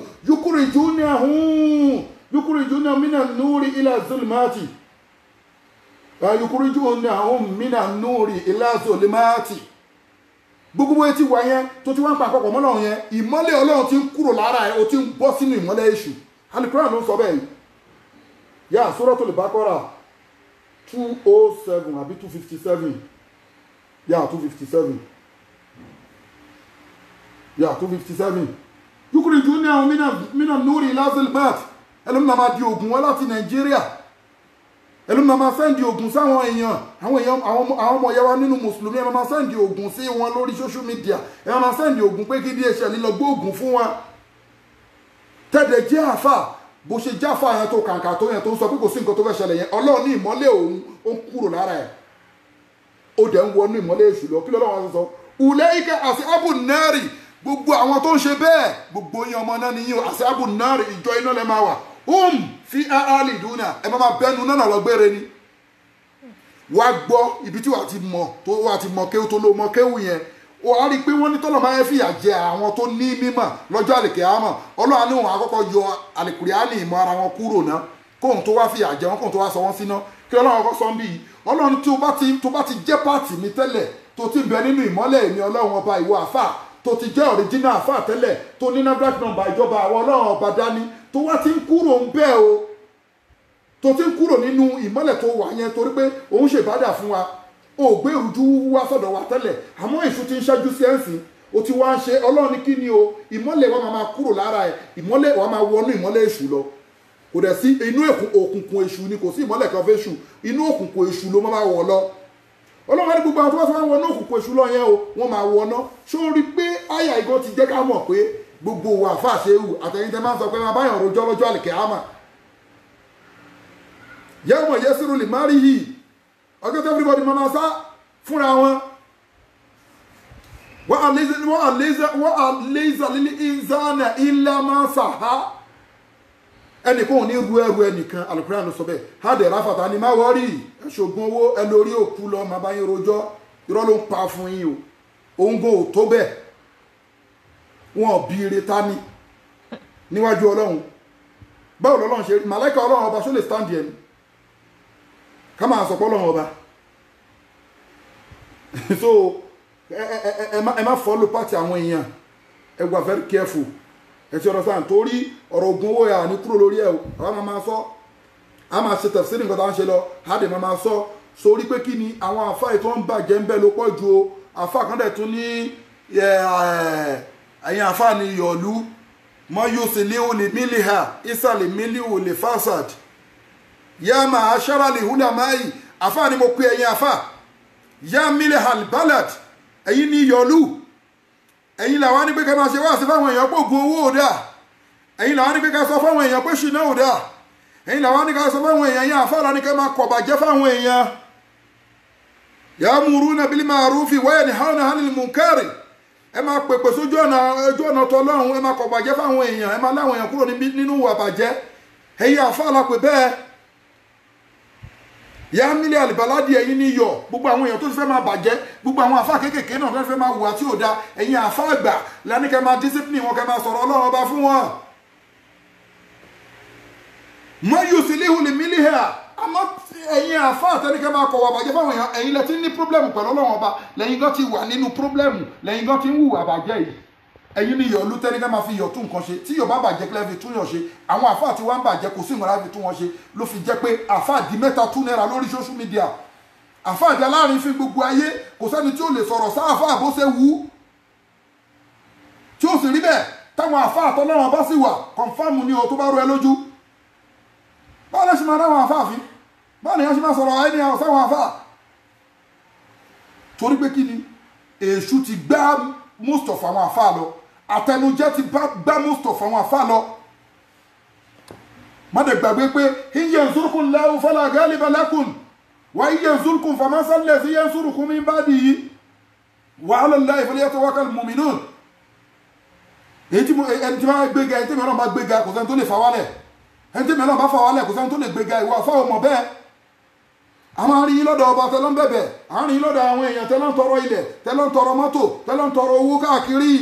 yukhrijunahum minan nuri ila zulumati yukhrijunahum minan nuri ila zulumati gbogbo etí wa yẹn tó ti wá ń pa àpapọ̀ mọ́ Ọlọ́run yẹn ìmọ́lẹ̀ Ọlọ́run ti ń kúrò lára ẹ̀ ó ti ń bọ́ sínú ìmọ́lẹ̀ èṣù Al-Qur'an ló ń sọ bẹ́ẹ̀ yìí yá Suratul Baqara 207 àbí 257 yá 257 yá 257 yukhrijunahum minan nuri ila zulumati ẹlòmínà máa di oògùn wá láti Nàìjíríà ẹlòmínà máa sẹ́ndì oògùn sáwọn èèyàn àwọn ọmọ ìyá wa nínú mùsùlùmí ẹ máa sẹ́ndì oògùn sí wọn lórí social media ẹ máa sẹ́ndì oògùn pé kí DHL lílọ gbé oògùn fún wa tẹ́lẹ̀ jẹ́ àfà bó ṣe jáfà yẹn tó kàǹkà tó yẹn tó ń sọ pé kò sí nǹkan tó fẹ́ ṣẹlẹ̀ yẹn Ọlọ́run ní ìmọ́lẹ̀ òun ó ń kúrò lára ẹ̀ ó dẹ̀ ń wọnú ìmọ́lẹ̀ èṣù lọ kí lọ́wọ́ sọ ulaika ashabun nari gbogbo àwọn tó ń ṣe bẹ́ẹ̀ gbogbo yín ọmọ náà nìyí ashabun nari ìjọ iná lẹ́ máa wà fi aliduna ẹ máa bẹnu náà lọ gbére ni wàá gbọ́ ibi tí wàá ti mọ̀ kéwù tó ló mọ̀ kéwù yẹn ó á rí i pé wọ́n ní tọ́lọ̀ máa ń fìyà jẹ àwọn tó ní mímọ̀ lọ́jọ́ àlèkè àmọ̀ Ọlọ́run ní òun àkọ́kọ́ yọ àlèkùránì ìmọ̀ ara wọn kúrò náà kóhun tó wá fìyà jẹ wọn kóhun tó wá sọ wọn síná kí Ọlọ́run kọ́ sọ ń bí Ọlọ́run tó bá ti jẹ́ pààtì mi tẹ́lẹ̀ tó ti bẹ nínú ìmọ́lẹ̀ èmi Ọlọ́run ọba ìwọ àfà tó ti jẹ́ original àfà tẹ́lẹ̀ tó ní NAFDAC number ìjọba àwọn Ọlọ́run ọba dání tó wá ti ń kúrò ń bẹ́ẹ̀ o tó ti ń kúrò nínú ìmọ́lẹ̀ tó wà yẹn torí pé òun ṣèbádà fún wa ó gbé ìrújú wá sọ́dọ̀ wa tẹ́lẹ̀ àmọ́ èṣù ti ń ṣáájú sí ẹ̀sìn ó ti wá ń ṣe Ọlọ́run ní kí ni o ìmọ́lẹ̀ wa máa kúrò lára ẹ̀ ìmọ́lẹ̀ wa máa wọnú ìmọ́lẹ̀ èṣù lọ kò dẹ̀ sí inú òkùnkùn èṣù ni kò sí ìmọ́lẹ̀ kan fẹ́ ṣù inú òkùnkùn èṣù ló máa wọ̀ lọ Ọlọ́run ní gbogbo àwọn tó bá fẹ́ wọnú òkùnkùn èṣù lọ yẹn o wọ́n máa wọná ṣó rí pé àyà ìgàn ti jẹ́ ká mọ̀ pé gbogbo wa fàṣẹ́wù àtẹ̀yìntẹ́ máa ń sọ pé máa báyàn rojọ́ lọ́jọ́ àlèkè àmà yẹ́wọ̀n yẹ́sìrò lè má rí yìí ọjọ́ tó everybody máa sá fúnra wọn wọ́n àlézà lílé ìzánà ilẹ̀ máa sàá ẹnìkan ò ní ru ẹrù ẹnìkan Al-Qur'an ló sọ bẹ́ẹ̀ hádẹ̀ ráfàtà ni má wọ́rí ẹ̀ṣògùn owó ẹ lórí òkú lọ máa bá yín rojọ́ irọ́ ló ń pa fún yín o òun go tó bẹ́ẹ̀ wọn bí ire ta ni níwájú ọlọ́run báwo lọ́lọ́run ṣe rí màláìka ọlọ́run ọba ṣó lè stand yẹn ká máa sọ pé ọlọ́run ọba so ẹ má follow pàtì àwọn èèyàn ẹ wà very careful ẹ ti ọ̀rọ̀ sáà torí ọ̀rọ̀ ogun owó yà ní kúrò lórí ẹ̀ o àwọn máa sọ a máa ṣe tẹ̀sí nǹkan tá à ń ṣe lọ àdè máa sọ sórí pé kí ni àwọn àfáà ètò ń bàjẹ́ ń bẹ́ ló pọ̀ ju o àfáà kan dẹ̀ tún ní ẹ̀yìn àfáà ni yọ̀lú mọ́ yóò sì lé olè mílíà ìsàlẹ̀ mílíà olè fásad yá máa ṣára lè húlà máyì àfáà ni mo pe ẹ̀yìn àfáà yá mílíà albalad ẹ̀yìn ni yọ̀lú ẹ̀yìn làwọn ní pé ká máa ṣe wá sí fáwọn èèyàn pé ògùn owó ò dáa ẹ̀yìn làwọn ní pé ká sọ fáwọn èèyàn pé ṣìnà ò dáa ẹ̀yìn làwọn ní ká sọ fáwọn èèyàn yẹn àfáà ní ká máa kọ̀bàjẹ́ fáwọn èèyàn ya'muruna bil ma'rufi wa yanhauna 'anil munkari ẹ máa pèpè sójú ọ̀nà tọlọ́run ẹ máa kọ̀bàjẹ́ fáwọn èèyàn ẹ máa láwọn èèyàn kúrò nínú ìwà bàjẹ́ ẹ̀yìn àfáà la pè bẹ́ẹ̀ yá mílíà àlìbàládì ẹ̀yìn ní yọ gbogbo àwọn èèyàn tó ti fẹ́ máa bàjẹ́ gbogbo àwọn àfáà kéékèèké náà tó ti fẹ́ máa hùwà tí ò da ẹ̀yìn àfáà àgbà lẹ́ni kẹ́ máa discipline wọn kẹ́ máa sọ̀rọ̀ ọlọ́run ọba fún wọn. mọ yóò sì léhu lè mílíà àmọ́ ẹ̀yìn àfáà tẹ́ni kẹ́ máa kọ̀wà bàjẹ́ fáwọn èèyàn ẹ̀yìn lẹ ti ní problem pẹ̀lú ọlọ́run ọba lẹ́yìn gan ti wà nínú problem lẹ́yìn gan ti ń hùwà bàjẹ́ yìí ẹ̀yin ni yọ̀lú tẹ́ni ká máa fi yọ̀ tún nǹkan ṣe tí yọ̀ bá bàjẹ́ kílẹ̀ fi tún yọ̀ ṣe àwọn àfáà tí wọ́n ń bàjẹ́ kò sí ìmọ̀ra fi tún wọn ṣe ló fi jẹ́ pé àfáà di mẹ́ta tún náírà lórí social media àfáà di aláàrin fi gbogbo ayé kò sẹ́ni tí ó lè sọ̀rọ̀ sáàfáà bó ṣe wù tí ó sì rí bẹ́ẹ̀ táwọn àfáà tọ́lọ́wọ́n bá sì wà kọ̀ǹfàmù ni o tó bá rú ẹ lójú báwo lè ṣe máa dáwọn àfáà fi báwo ni wọ́n ṣe máa sọ̀rọ̀ ẹni àwọn sáwọn àfáà torí pé kí ni èṣù ti gbá most of àwọn àfáà lọ àtẹnujẹ ti bá most of àwọn àfáà lọ má dẹ̀ gbàgbé pé iye nzurukun lẹ́hùn fala ghaliba lakum wà iye nzurukun famasálẹ̀ sí iye nzurukun min ba'dihi wa 'ala Allahi falyatawakkal mu'minun èyí tí ẹni tí wọ́n gbéga ẹni tí mẹ́ràn bá gbéga kò sẹ́ni tó lè fà wálẹ̀ ẹni tí mẹ́ràn bá fà wálẹ̀ kò sẹ́ni tó lè gbéga ìwọ àfáà ọmọ bẹ́ẹ̀ àwọn arìnrìn lọ́dọ̀ ọba tẹ́lọ́ ń bẹ̀bẹ̀ àárín lọ́dọ̀ àwọn èèyàn tẹ́lọ́ ń tọrọ ilẹ̀ tẹ́lọ́ ń tọrọ mọ́tò tẹ́lọ́ ń tọrọ owó káàkiri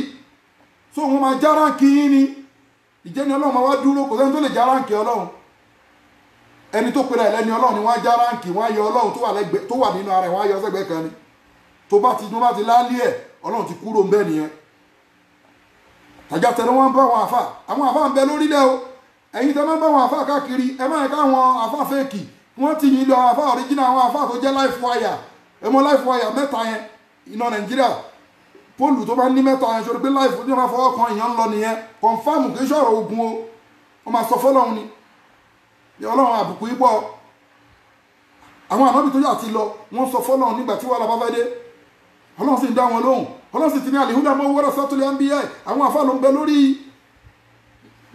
so wọn máa járáǹkì yín ni ìjẹni ọlọ́run máa wá dúró kò sẹ́ni tó lè járáǹkì ọlọ́run ẹni tó pèrè ẹlẹ́ni ọlọ́run ni wọ́n á járáǹkì wọ́n á yọ ọlọ́run tó wà nínú ara ẹ̀ wọ́n á yọ sẹ́gbẹ̀ẹ́ kan ni tó bá ti láálí ẹ̀ ọlọ́run ti kúrò ń bẹ́ẹ̀ nìyẹn àjà tẹ̀lé wọn bá àwọn àfà ń bẹ lórílẹ̀ o ẹ̀yin tẹ́ máa ń bá àwọn àfà káàkiri ẹ máa ká àwọn àfà fẹ́ẹ̀kì wọ́n ti yìn lọ àwọn àfà original àwọn àfà tó jẹ́ life wire ẹmọ life wire mẹ́ta yẹn iná nàìjíríà póòlù tó bá ní mẹ́ta yẹn ṣòro pé life ní ọmọ fọwọ́ kan èèyàn ń lọ nìyẹn kọ̀nfàmù kì í ṣọ̀rọ̀ ogun o wọ́n máa sọ fọ́lọ́run ni ọlọ́run àbùkù yìí pọ̀ àwọn ànábì tó yà ti lọ wọ́n sọ fọ́lọ́run nígbà tí wàhálà bá fẹ́ dé ọlọ́run sì ń dá wọn lóhùn ọlọ́run sì ti ní àlèhùn dàmọ́ owó rẹ̀ sọ́tòlẹ̀ NBA àwọn àfà ló ń bẹ lórí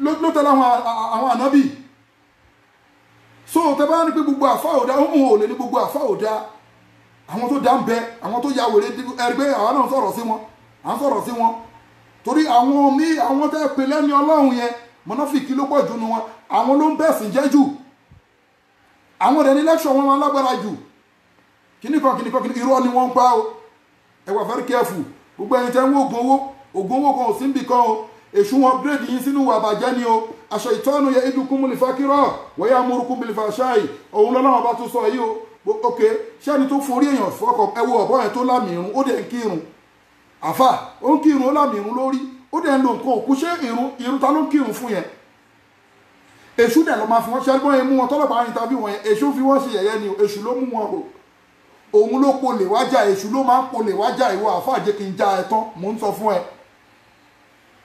ló tẹ̀lé àwọn ànábì so tẹ bá ní pé gbogbo àfá òdá ó mú òlè ní gbogbo àfá òdá àwọn tó dá ń bẹ àwọn tó ya wèrè ẹgbẹ́ àwọn náà sọ̀rọ̀ sí wọn torí àwọn tẹ́ pè lẹ́ni ọlọ́run yẹn mọ́náfìkì ló pọ̀ jù nu wọn àwọn ló ń bẹ̀sìn jẹ́ jù àwọn ọ̀dẹ̀ ní lẹ́kṣọ̀ wọn máa lágbára jù kíníkan irọ́ ni wọ́n ń pa o ẹ wà very careful gbogbo ẹni tẹ́ ń wó ògùn owó kan ò sí ń bì kan o èṣù wọn bírèdì yín sínú ìwà àbàjẹ́ ni o aṣọ ìtọ́nu yẹ idukum lè fákírọ̀ wọ́n yá múrukún bìlì fàṣáì òun lọ́nà ọba tó sọ yìí o ok ṣẹ́ni tó forí èèyàn fọ́kọ̀ ẹwọ ọ̀bọ yẹn tó lámì irun ó dẹ̀ ń kírun àfà ó ń kírun ó lámì irun lórí ó dẹ̀ ń lo nǹkan òkú ṣé irun ta ló ń kírun fún yẹn èṣù dẹ̀ lọ máa fi wọ́n ṣẹ́gbọ́n yẹn mú wọn tọ́lọ́pàá yẹn tàbí wọn yẹn èṣù fi wọ́n ṣe yẹ̀yẹ́ ni èṣù ló mú wọn o òun ló polè wájà èṣù ló máa ń polè wájà ìwọ àfà jẹ́ kí n já ẹ tán mò ń sọ fún ẹ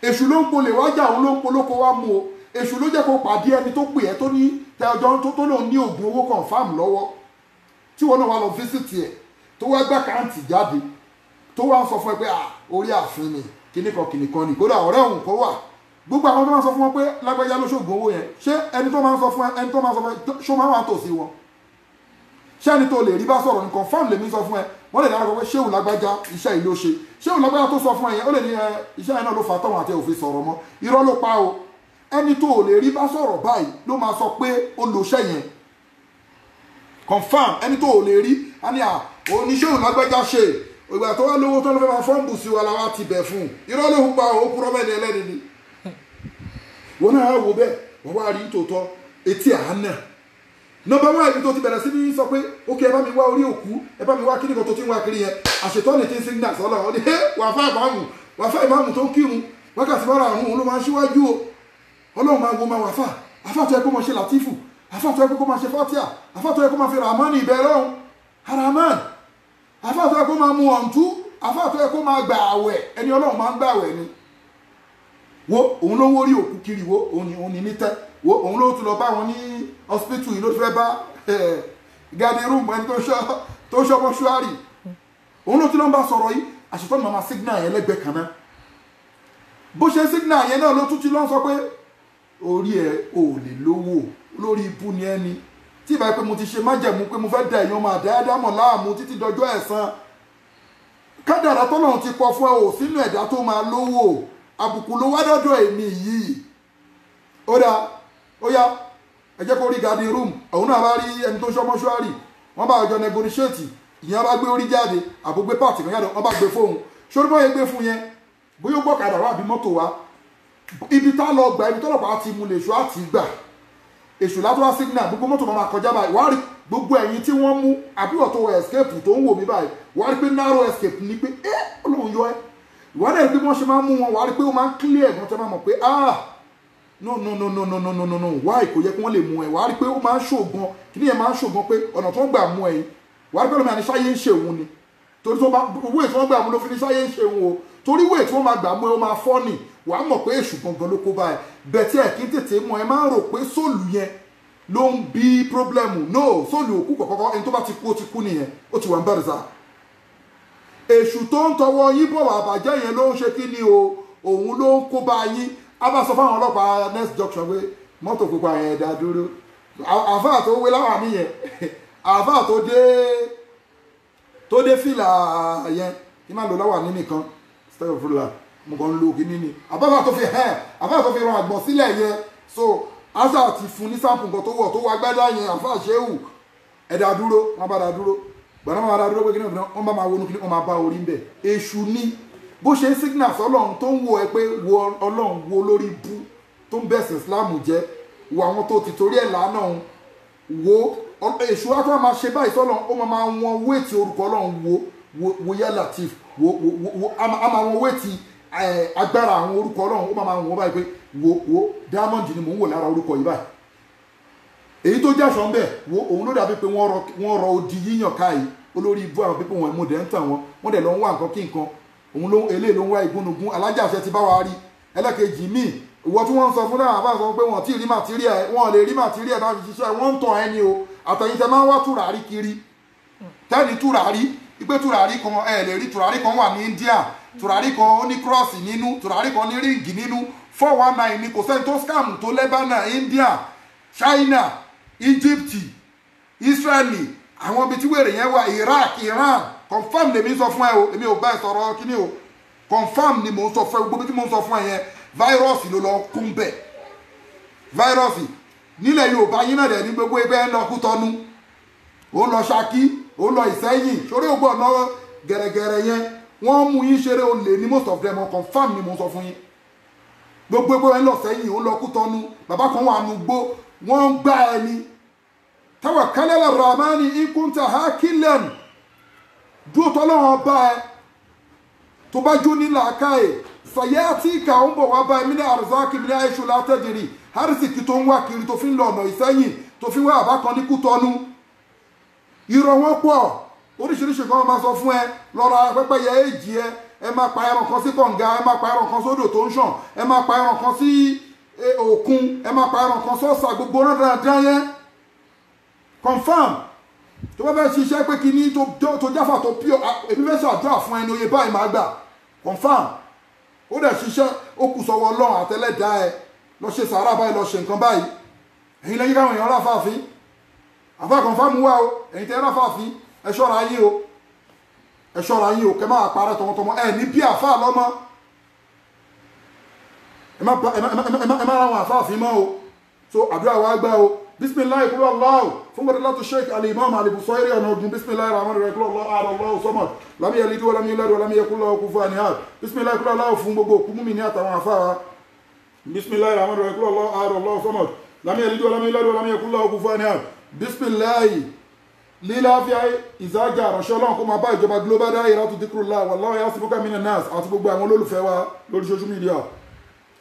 èṣù ló ń polè wájà òun ló ń polóko wá mú o èṣù ló jẹ́ kó pàdé ẹni tó pè ẹ́ tó ní tẹ́ọjọ́ tó lòun ní oògùn owó confam lọ́wọ́ tí wọ́n náà wá lọ fíṣítì ẹ̀ tó wá gbá káàntì jáde tó wá ń sọ fún ẹ pé orí ààfin ni kìnnìkan ni kódà ọ̀rẹ́ òun kó wà gbogbo àwọn tó máa ń sọ fún wọn pé lágbájá ló ṣoògùn owó yẹn ṣé ẹni tó máa ń sọ fún ẹ ṣó máa wà tòsí wọn ṣé ẹni tó lè rí bá sọ̀rọ̀ ní confam lèmi sọ fún ẹ wọ́n lè dára pé ṣéwù lágbájá iṣẹ́ yìí ló ṣe ṣéwù lágbájá tó sọ fún ẹ yẹn ó lè ní iṣẹ́ yẹn náà ló fà tọ́wọ́n àti òfin sọ̀rọ̀ mọ́ irọ́ ló pa o ẹni tó lè rí bá sọ̀rọ̀ báyìí ló máa sọ pé ó lo iṣẹ́ yẹn confam ẹni tó lè rí a ní oníṣẹ́wù lágbájá ṣe ìgbà tó wá lówó tó ló fẹ́ máa fọ́ǹbù sí wa la wá ti bẹ̀ fún irọ́ ló ń pa òkú rọ́mẹ́ni ẹlẹ́ni ni wọn náà wò bẹ́ẹ̀ wọ́n wá rí tòótọ́ etí àánà nọ́mbà wá ibi tó ti bẹ̀rẹ̀ sí ní sọ pé ókè ẹ bá mi wá orí òkú ẹ bá mi wá kíní kan tó ti ń wá kiri yẹn àṣetọ́ ní tí ń signal sọ́lọ́ ọ ní wà fá ìmáàmù tó ń kírun wákàtí mọ́ra àrùn òun ló máa ń ṣíwájú o ọlọ́run máa wo máa wà fà àfàtọ́ ẹ kó máa ṣe làtífù àfàtọ́ ẹ kó máa ṣe fátíà àfàtọ́ ẹ kó máa fi ràmánì ìbẹ̀rẹ̀ ọ̀hún haramán àfàtọ́ ẹ kó máa mu ọ̀ǹtú àfàtọ́ ẹ kó máa gbà àwẹ̀ ẹni ọlọ́run máa ń gbà àwẹ̀ ni wo òun ló wórí òkú kiri wo òun ní tẹ́ wo òun ló tún lọ bá wọn ní hospital yìí ló fẹ́ bá gadi room ẹni tó ṣọ́ mọ́ṣúárì òun ló tún lọ bá sọ̀rọ̀ yìí àṣetọ́ ni màmá signal yẹn lẹ́gbẹ̀ẹ́ kan náà bó ṣe signal yẹn náà ló tún ti lọ sọ pé orí ẹ ò lè lówó lórí ibú ni ẹni tí ìbá pé mo ti ṣe májẹ̀mú pé mo fẹ́ da èèyàn máa dáadáa mọ̀ láàmú títí dọjọ́ ẹ̀san kádàrá tọ́lọ́run ti kọ fún ẹ ò sínú ẹ̀dá tó máa lówó àbùkù ló wá dọ́dọ̀ èmi yìí ó dáa ó yá ẹ jẹ́ kó rí garden room òun náà bá rí ẹni tó ṣọ́ mọ́ṣúárì wọ́n bá ọjọ́ negotiate ìyẹn bá gbé orí jáde àbúgbé pàtì kan jáde wọ́n bá gbé fóun ṣórí bóyá gbé fún yẹn bóyá ó gbọ́kadà wá àbí mọ́tò wá ibi tá lọ gbà ibi tọ́lọ́pàá ti mú lè ṣọ́ àti gbà èṣù látọ́ signal gbogbo mọ́tò máa kọjá báyìí wàá rí gbogbo ẹ̀yìn tí wọ́n mú àbúrò tó wọ escape tó ń wò mí báyìí wàá rí pé narrow escape ni pé Ọlọ́run yọ ẹ́ ìwọ́n náà rí pé wọ́n ṣe máa ń mú wọn wàá rí pé ó máa ń clear ẹ̀gbọ́n tẹ́ máa mọ̀ pé no why kò yẹ kí wọ́n lè mú ẹ wàá rí pé ó máa ń ṣògbọ́n kí ni ẹ máa ń ṣògbọ́n pé ọ̀nà tó ń gbà mú ẹ yìí wàá rí pé lómi àníṣáyé ń ṣèwọ̀n ni torí tó bá owó ètò wọn gbà mú ló fi ní ṣáyé ń ṣèwọ̀n o torí owó ètò wọn máa gbà mú ẹ ó máa fọ́ nì wàá mọ̀ pé èṣù gangan ló kó báyìí bẹ́ẹ̀ tí ẹ̀ kí n tètè mọ̀ ẹ máa ń rò pé sóòlù yẹn ló ń bí pírọ́blẹ́mù no sóòlù òkú kọ̀kọ́kọ́ ẹni tó bá ti kú ó ti kú nìyẹn ó ti wà ń bẹ̀rẹ̀ sá èṣù tó ń tọwọ́ yín bọ̀ wà bàjẹ́ yẹn ló ń ṣe kí ni o òun ló ń kó bá yín a bá sọ fáwọn ọlọ́pàá next junction pé mọ́tò pupa yẹn dá dúró àfáà tó wé láwà nìyẹn àfáà tó dé fìlà yẹn kí má lò láwà ní nìkan style of ruler mo kàn ń lo kíní ni àfáà tó fi ran àgbọ̀n sílẹ̀ yẹn so asa ti fún ní sáàpù nǹkan tó wọ̀ tó wà gbádá yẹn àfáà ṣéwù ẹ̀dá dúró wọ́n bá dá dúró gbàdá máa dá dúró pé kíní wọ́n bá máa wọnú kíní wọ́n máa bá orí ń bẹ̀ èṣù ní bó ṣe ń signal sọ́lọ́run tó ń wo ẹ pé wo ọlọ́run wo lórí bú tó ń bẹ̀sẹ̀ Islam jẹ́ wo àwọn tó ti torí ẹ̀ lánà wo èṣù wá tó máa ṣe báyìí sọ́lọ́run ó máa wọn wéètì orúkọ ọlọ́run wo yá Latif a máa wọn wéètì agbára àwọn orúkọ ọlọ́run ó máa wọn báyìí pé wo diamond ni mò ń wò lára orúkọ yìí báyìí èyí tó jẹ́ aṣọ ń bẹ̀ wo òun ló dàbí pé wọ́n rọ odi yíyàn káyìí olórí ibú àwọn pípọ̀ wọn mo dẹ̀ ń tàn wọ́n dẹ̀ lọ ń wá nǹkan kí nǹkan òun ló eléyìí ló ń wá ìgúnnugún alájàṣẹ ti bá wa rí ẹlẹ́kejì míì ìwọ tí wọ́n ń sọ fún náà àbá sọ pé wọ́n tí ì rí màtírí ẹ̀ wọ́n lè rí màtírí ẹ̀ náà fi ṣiṣẹ́ wọ́n ń tàn ẹni o àtẹ̀yìn tẹ máa ń wá tùràrí kiri tẹ́ni tùràrí ipé tùràrí kan ẹ̀ lè rí tùràrí kan wà ní India tùràrí kan ó ní kírọ́ọ̀sì nínú tùràrí kan ní ríǹgì nínú 419 ni kò sẹ́ni tó scam tó Lebanon India China Egypt Israeli àwọn ibi tí wèrè yẹn wà Iraq Iran confam lèmi sọ fún ẹ o èmi ò bá ẹ sọ̀rọ̀ kíní o confam ni mò ń sọ fún ẹ gbogbo tí mò ń sọ fún ẹ yẹn fáírọ́ọ̀sì ló lọ kún bẹ̀ fáírọ́ọ̀sì nílẹ̀ Yorùbá yín náà dẹ̀ ní gbogbo ẹgbẹ́ ń lọ Kútọ́nù ó ń lọ Ṣakí ó ń lọ Ìsẹ́yìn sórí ògbó ọ̀nà gẹ̀rẹ́gẹ̀rẹ́ yẹn wọ́n mú yín ṣeré olè ní most of them confam ni mò ń sọ fún yín gbogbo ẹgbẹ́ ń lọ Sẹ́yìn ó ń lọ Kútọ́nù bàbá kan wà nù gbó wọ́n ń gbá ẹni tawakkal ala rahmani in kunta hakilan dúró tọ́lọ́wọ́n bá ẹ tó bá jó ní làákàyè sàyẹ́ tí ìkà ń bọ̀ wá bá ẹ mí ní àrùsáàkì mi ní àìṣù látẹ̀dìrì hárísìkì tó ń wá kiri tó fi ń lọ ọ̀nà Ìsẹ́yìn tó fi ń wá àbá kan ní Kútọ́nù irọ́ wọn pọ̀ oríṣiríṣi kan máa sọ fún ẹ lọ́ra pẹ́pẹ́yẹ èjì ẹ máa pa ẹran kan sí kànga ẹ máa pa ẹran kan sódò tó ń ṣàn ẹ máa pa ẹran kan sí òkun ẹ máa pa ẹran kan sọ́ọ̀sà gbogbo náà dáadáa yẹn confam tó bá fẹ́ ṣiṣẹ́ pé kí ní tó jáfà tó pí èmi fẹ́ ṣàdúrà fún ẹni oyè báyìí máa gbà confam ó dẹ̀ ṣiṣẹ́ ó kù sọ́wọ́ Ọlọ́run àtẹlẹ́dá ẹ lọ ṣe sàárà báyìí lọ ṣe nǹkan báyìí ẹ̀yin lẹ́yìn káwọn èèyàn ráfàáfin àfà confam wá o ẹ̀yin tẹ́ ráfàáfin ẹ ṣọ́ra yín o ẹ ṣọ́ra yín o kẹ máa parẹ́ tọmọtọmọ ẹ ní bí àfà lọ́mọ ẹ má ra àwọn àfàáfin mọ́ o so àdúrà wa gbà o bisimilayi kúrò aláwọ̀ fún gbọdọ̀ láti sheik alimam alibusoiri ọ̀nà ogun bisimilayi rahman rahim kúrò aláwọ̀ sọmọ lámì yẹlídú wọlámi yẹlẹ́dù wọlámi yẹ kúrò kúfù àníhàn bisimilayi kúrò aláwọ̀ fún gbogbo òkú múmi ní àtàwọn afáwa bisimilayi rahman rahim kúrò aláwọ̀ sọmọ lámì yẹlídú wọlámi yẹlẹ́dù wọlámi yẹ kúrò kúfù àníhàn bisimilayi líláfíà ìzájà àránṣẹ́ ọlọ́run kó máa bá ìjọba global dahiratu dhikrullah wallahu yasimuka minan nas àti gbogbo àwọn olólùfẹ́ wa lórí social media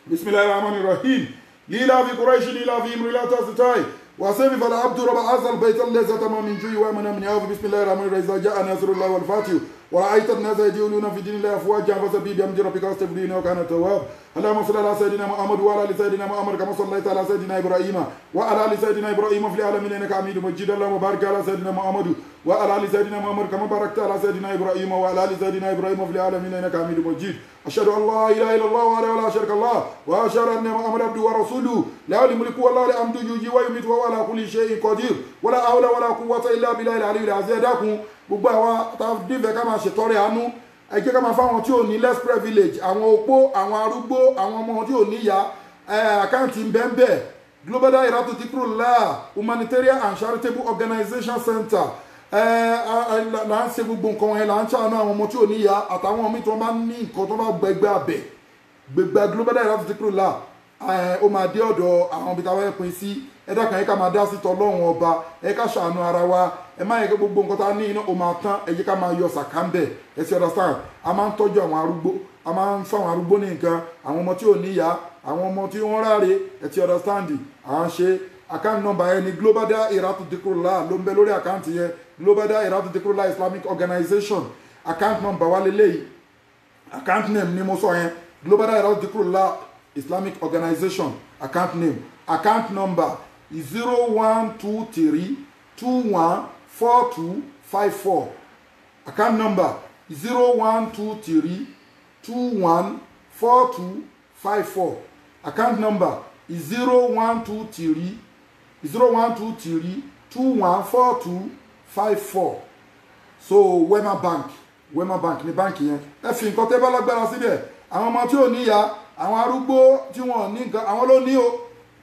bisimilayi rahman rahim líláfi quraish líláfi imrilata sitai وسيف فالعبد رب عز البيت الذي تم من جوع ومن من يعوذ بسم الله الرحمن الرحيم إذا جاء نصر الله والفتح ورأيت الناس يدخلون في دين الله أفواجا فسبح بحمد ربك واستغفره إنه كان توابا اللهم صل على سيدنا محمد وعلى آل سيدنا محمد كما صليت على سيدنا إبراهيم وعلى آل سيدنا إبراهيم في العالمين إنك حميد مجيد اللهم بارك على سيدنا محمد وعلى آل سيدنا محمد كما باركت على سيدنا إبراهيم وعلى آل سيدنا إبراهيم في العالمين إنك حميد مجيد أشهد أن لا إله إلا الله وحده لا شريك له وأشهد أن محمدا عبده ورسوله له الملك والله الحمد يحيي ويميت وهو على كل شيء قدير ولا حول ولا قوة إلا بالله العلي العظيم dákun gbogbo àwa tá a dífẹ́ ká máa ṣètọrẹ àánú ẹ jẹ́ ká máa fáwọn tí ò ní less privilege àwọn opó àwọn arúgbó àwọn ọmọ tí ò ní ìyá àkáǹtì bẹ́ẹ̀ Global Dahiratu Dhikrlahi Humanitarian and Charitable Organization Center là ń ṣe gbogbo nǹkan wọn là ń ṣàánú àwọn ọmọ tí ò ní ìyá àtàwọn míì tí wọ́n bá ní nǹkan tó bá gbẹgbẹ́ abẹ gbẹgbẹ́ Global Dahiratu Dhikrlahi ó máa dé ọ̀dọ̀ àwọn ibi táwọn ẹ̀pin sí ẹ̀dá kan yẹ ká máa dá sí tọlọ́run ọba ẹ ká ṣàánú ara wa ẹ má yẹ kí gbogbo nǹkan tá a ní iná ó máa tán ẹ jẹ́ ká máa yọ sàkámbẹ̀ ẹ sì understand a máa ń tọ́jú àwọn arúgbó a máa ń fún àwọn arúgbó ní nǹkan àwọn ọmọ tí ò níyá àwọn ọmọ tí wọ́n ráre ẹ ti understand à ń ṣe account number yẹn ní Global Dahiratu Dhikrlahi ló ń bẹ lórí account yẹn Global Dahiratu Dhikrlahi Islamic Organization account number wa lélẹ́yìí account name ni mo sọ yẹn Global Dahiratu Dhikrlahi Islamic Organization account name account number 0123214254 account number 0123214254 account number 0123214254 so Wema Bank ní báǹkì yẹn ẹ fi nǹkan tẹ́ bá lágbára síbẹ̀ àwọn ọmọ tí ò níyà àwọn arúgbó tí wọn ní nǹkan àwọn ló ní o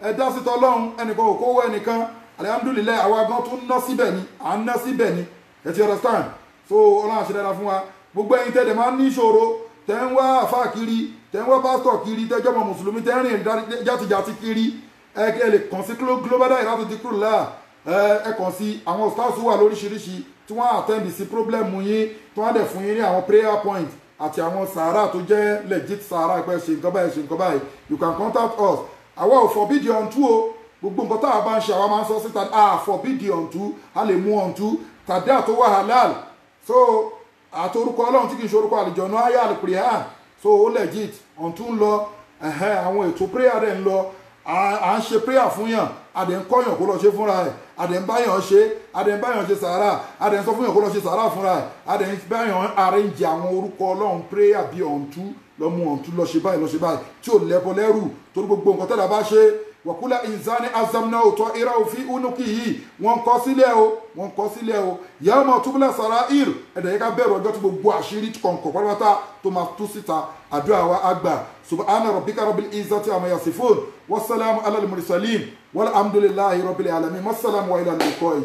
ẹ dá sí tọlọ́run ẹnìkan ò kówó ẹnìkan alihamudulilayi àwa gan tún ná síbẹ̀ ni à ń ná síbẹ̀ ni ẹ ti understand so ọlọ́run àṣẹ dáadáa fún wa gbogbo ẹ̀yin tẹ́ dẹ̀ máa ń ní ìṣòro tẹ́ ń wá àfáà kiri tẹ́ ń wá pásítọ̀ kiri tẹ́jọ́ mọ mùsùlùmí tẹ́ ń rìn játijàti kiri ẹ lè kàn sí Global Dahiratu Dhikrlahi ẹ kàn sí àwọn stars wà lóríṣiríṣi tí wọ́n attend sí problem yín tí wọ́n dẹ̀ fún yín ní àwọn prayer point àti àwọn sàárà tó jẹ́ legit sàárà pé ṣe nǹkan báyìí you can contact us àwa ò forbid the unto o gbogbo nǹkan táwa bá ń ṣe àwa máa ń sọ síta forbid the unto a lè mú unto tàdé àtọwọ́ halal so àtorúkọ ọlọ́run tí kì í ṣe orúkọ àlùjọ̀nù ayé àlùkùrẹ́hàn so ó legit unto ń lọ àwọn ètò prayer rẹ̀ ń lọ à ń ṣe prayer fún yàn àdẹ̀ ń kọ́yàn kó lọ ṣe fúnra ẹ̀ àdẹ̀ ń báyàn ṣe sàárà àdẹ̀ ń sọ fún yàn kó lọ ṣe sàárà fúnra ẹ̀ àdẹ̀ ń báyàn arrange àwọn orúkọ ọlọ́run prayer bíi unto lọ́mú ọ̀ntún lọ ṣe báyìí tí ò lẹ́bọ lẹ́rù torí gbogbo nǹkan tẹ́lá bá ṣe wàkúlà ìzáni azamna òtọ́ ira òfin unuki yìí wọ́n kọ́ sílẹ̀ o yàrá mọ̀ túbúlẹ̀ sara ir ẹ̀dẹ̀ yẹ ká bẹ̀rù ọjọ́ tí gbogbo àṣírí kọ̀ǹkọ̀ pátápátá tó máa tú síta àdúrà wa àgbà subhana rabbika rabbil izzati amma yasifun wassalamu alal mursalin walhamdulillahi rabbil alamin wassalamu wa ilal liqa'i.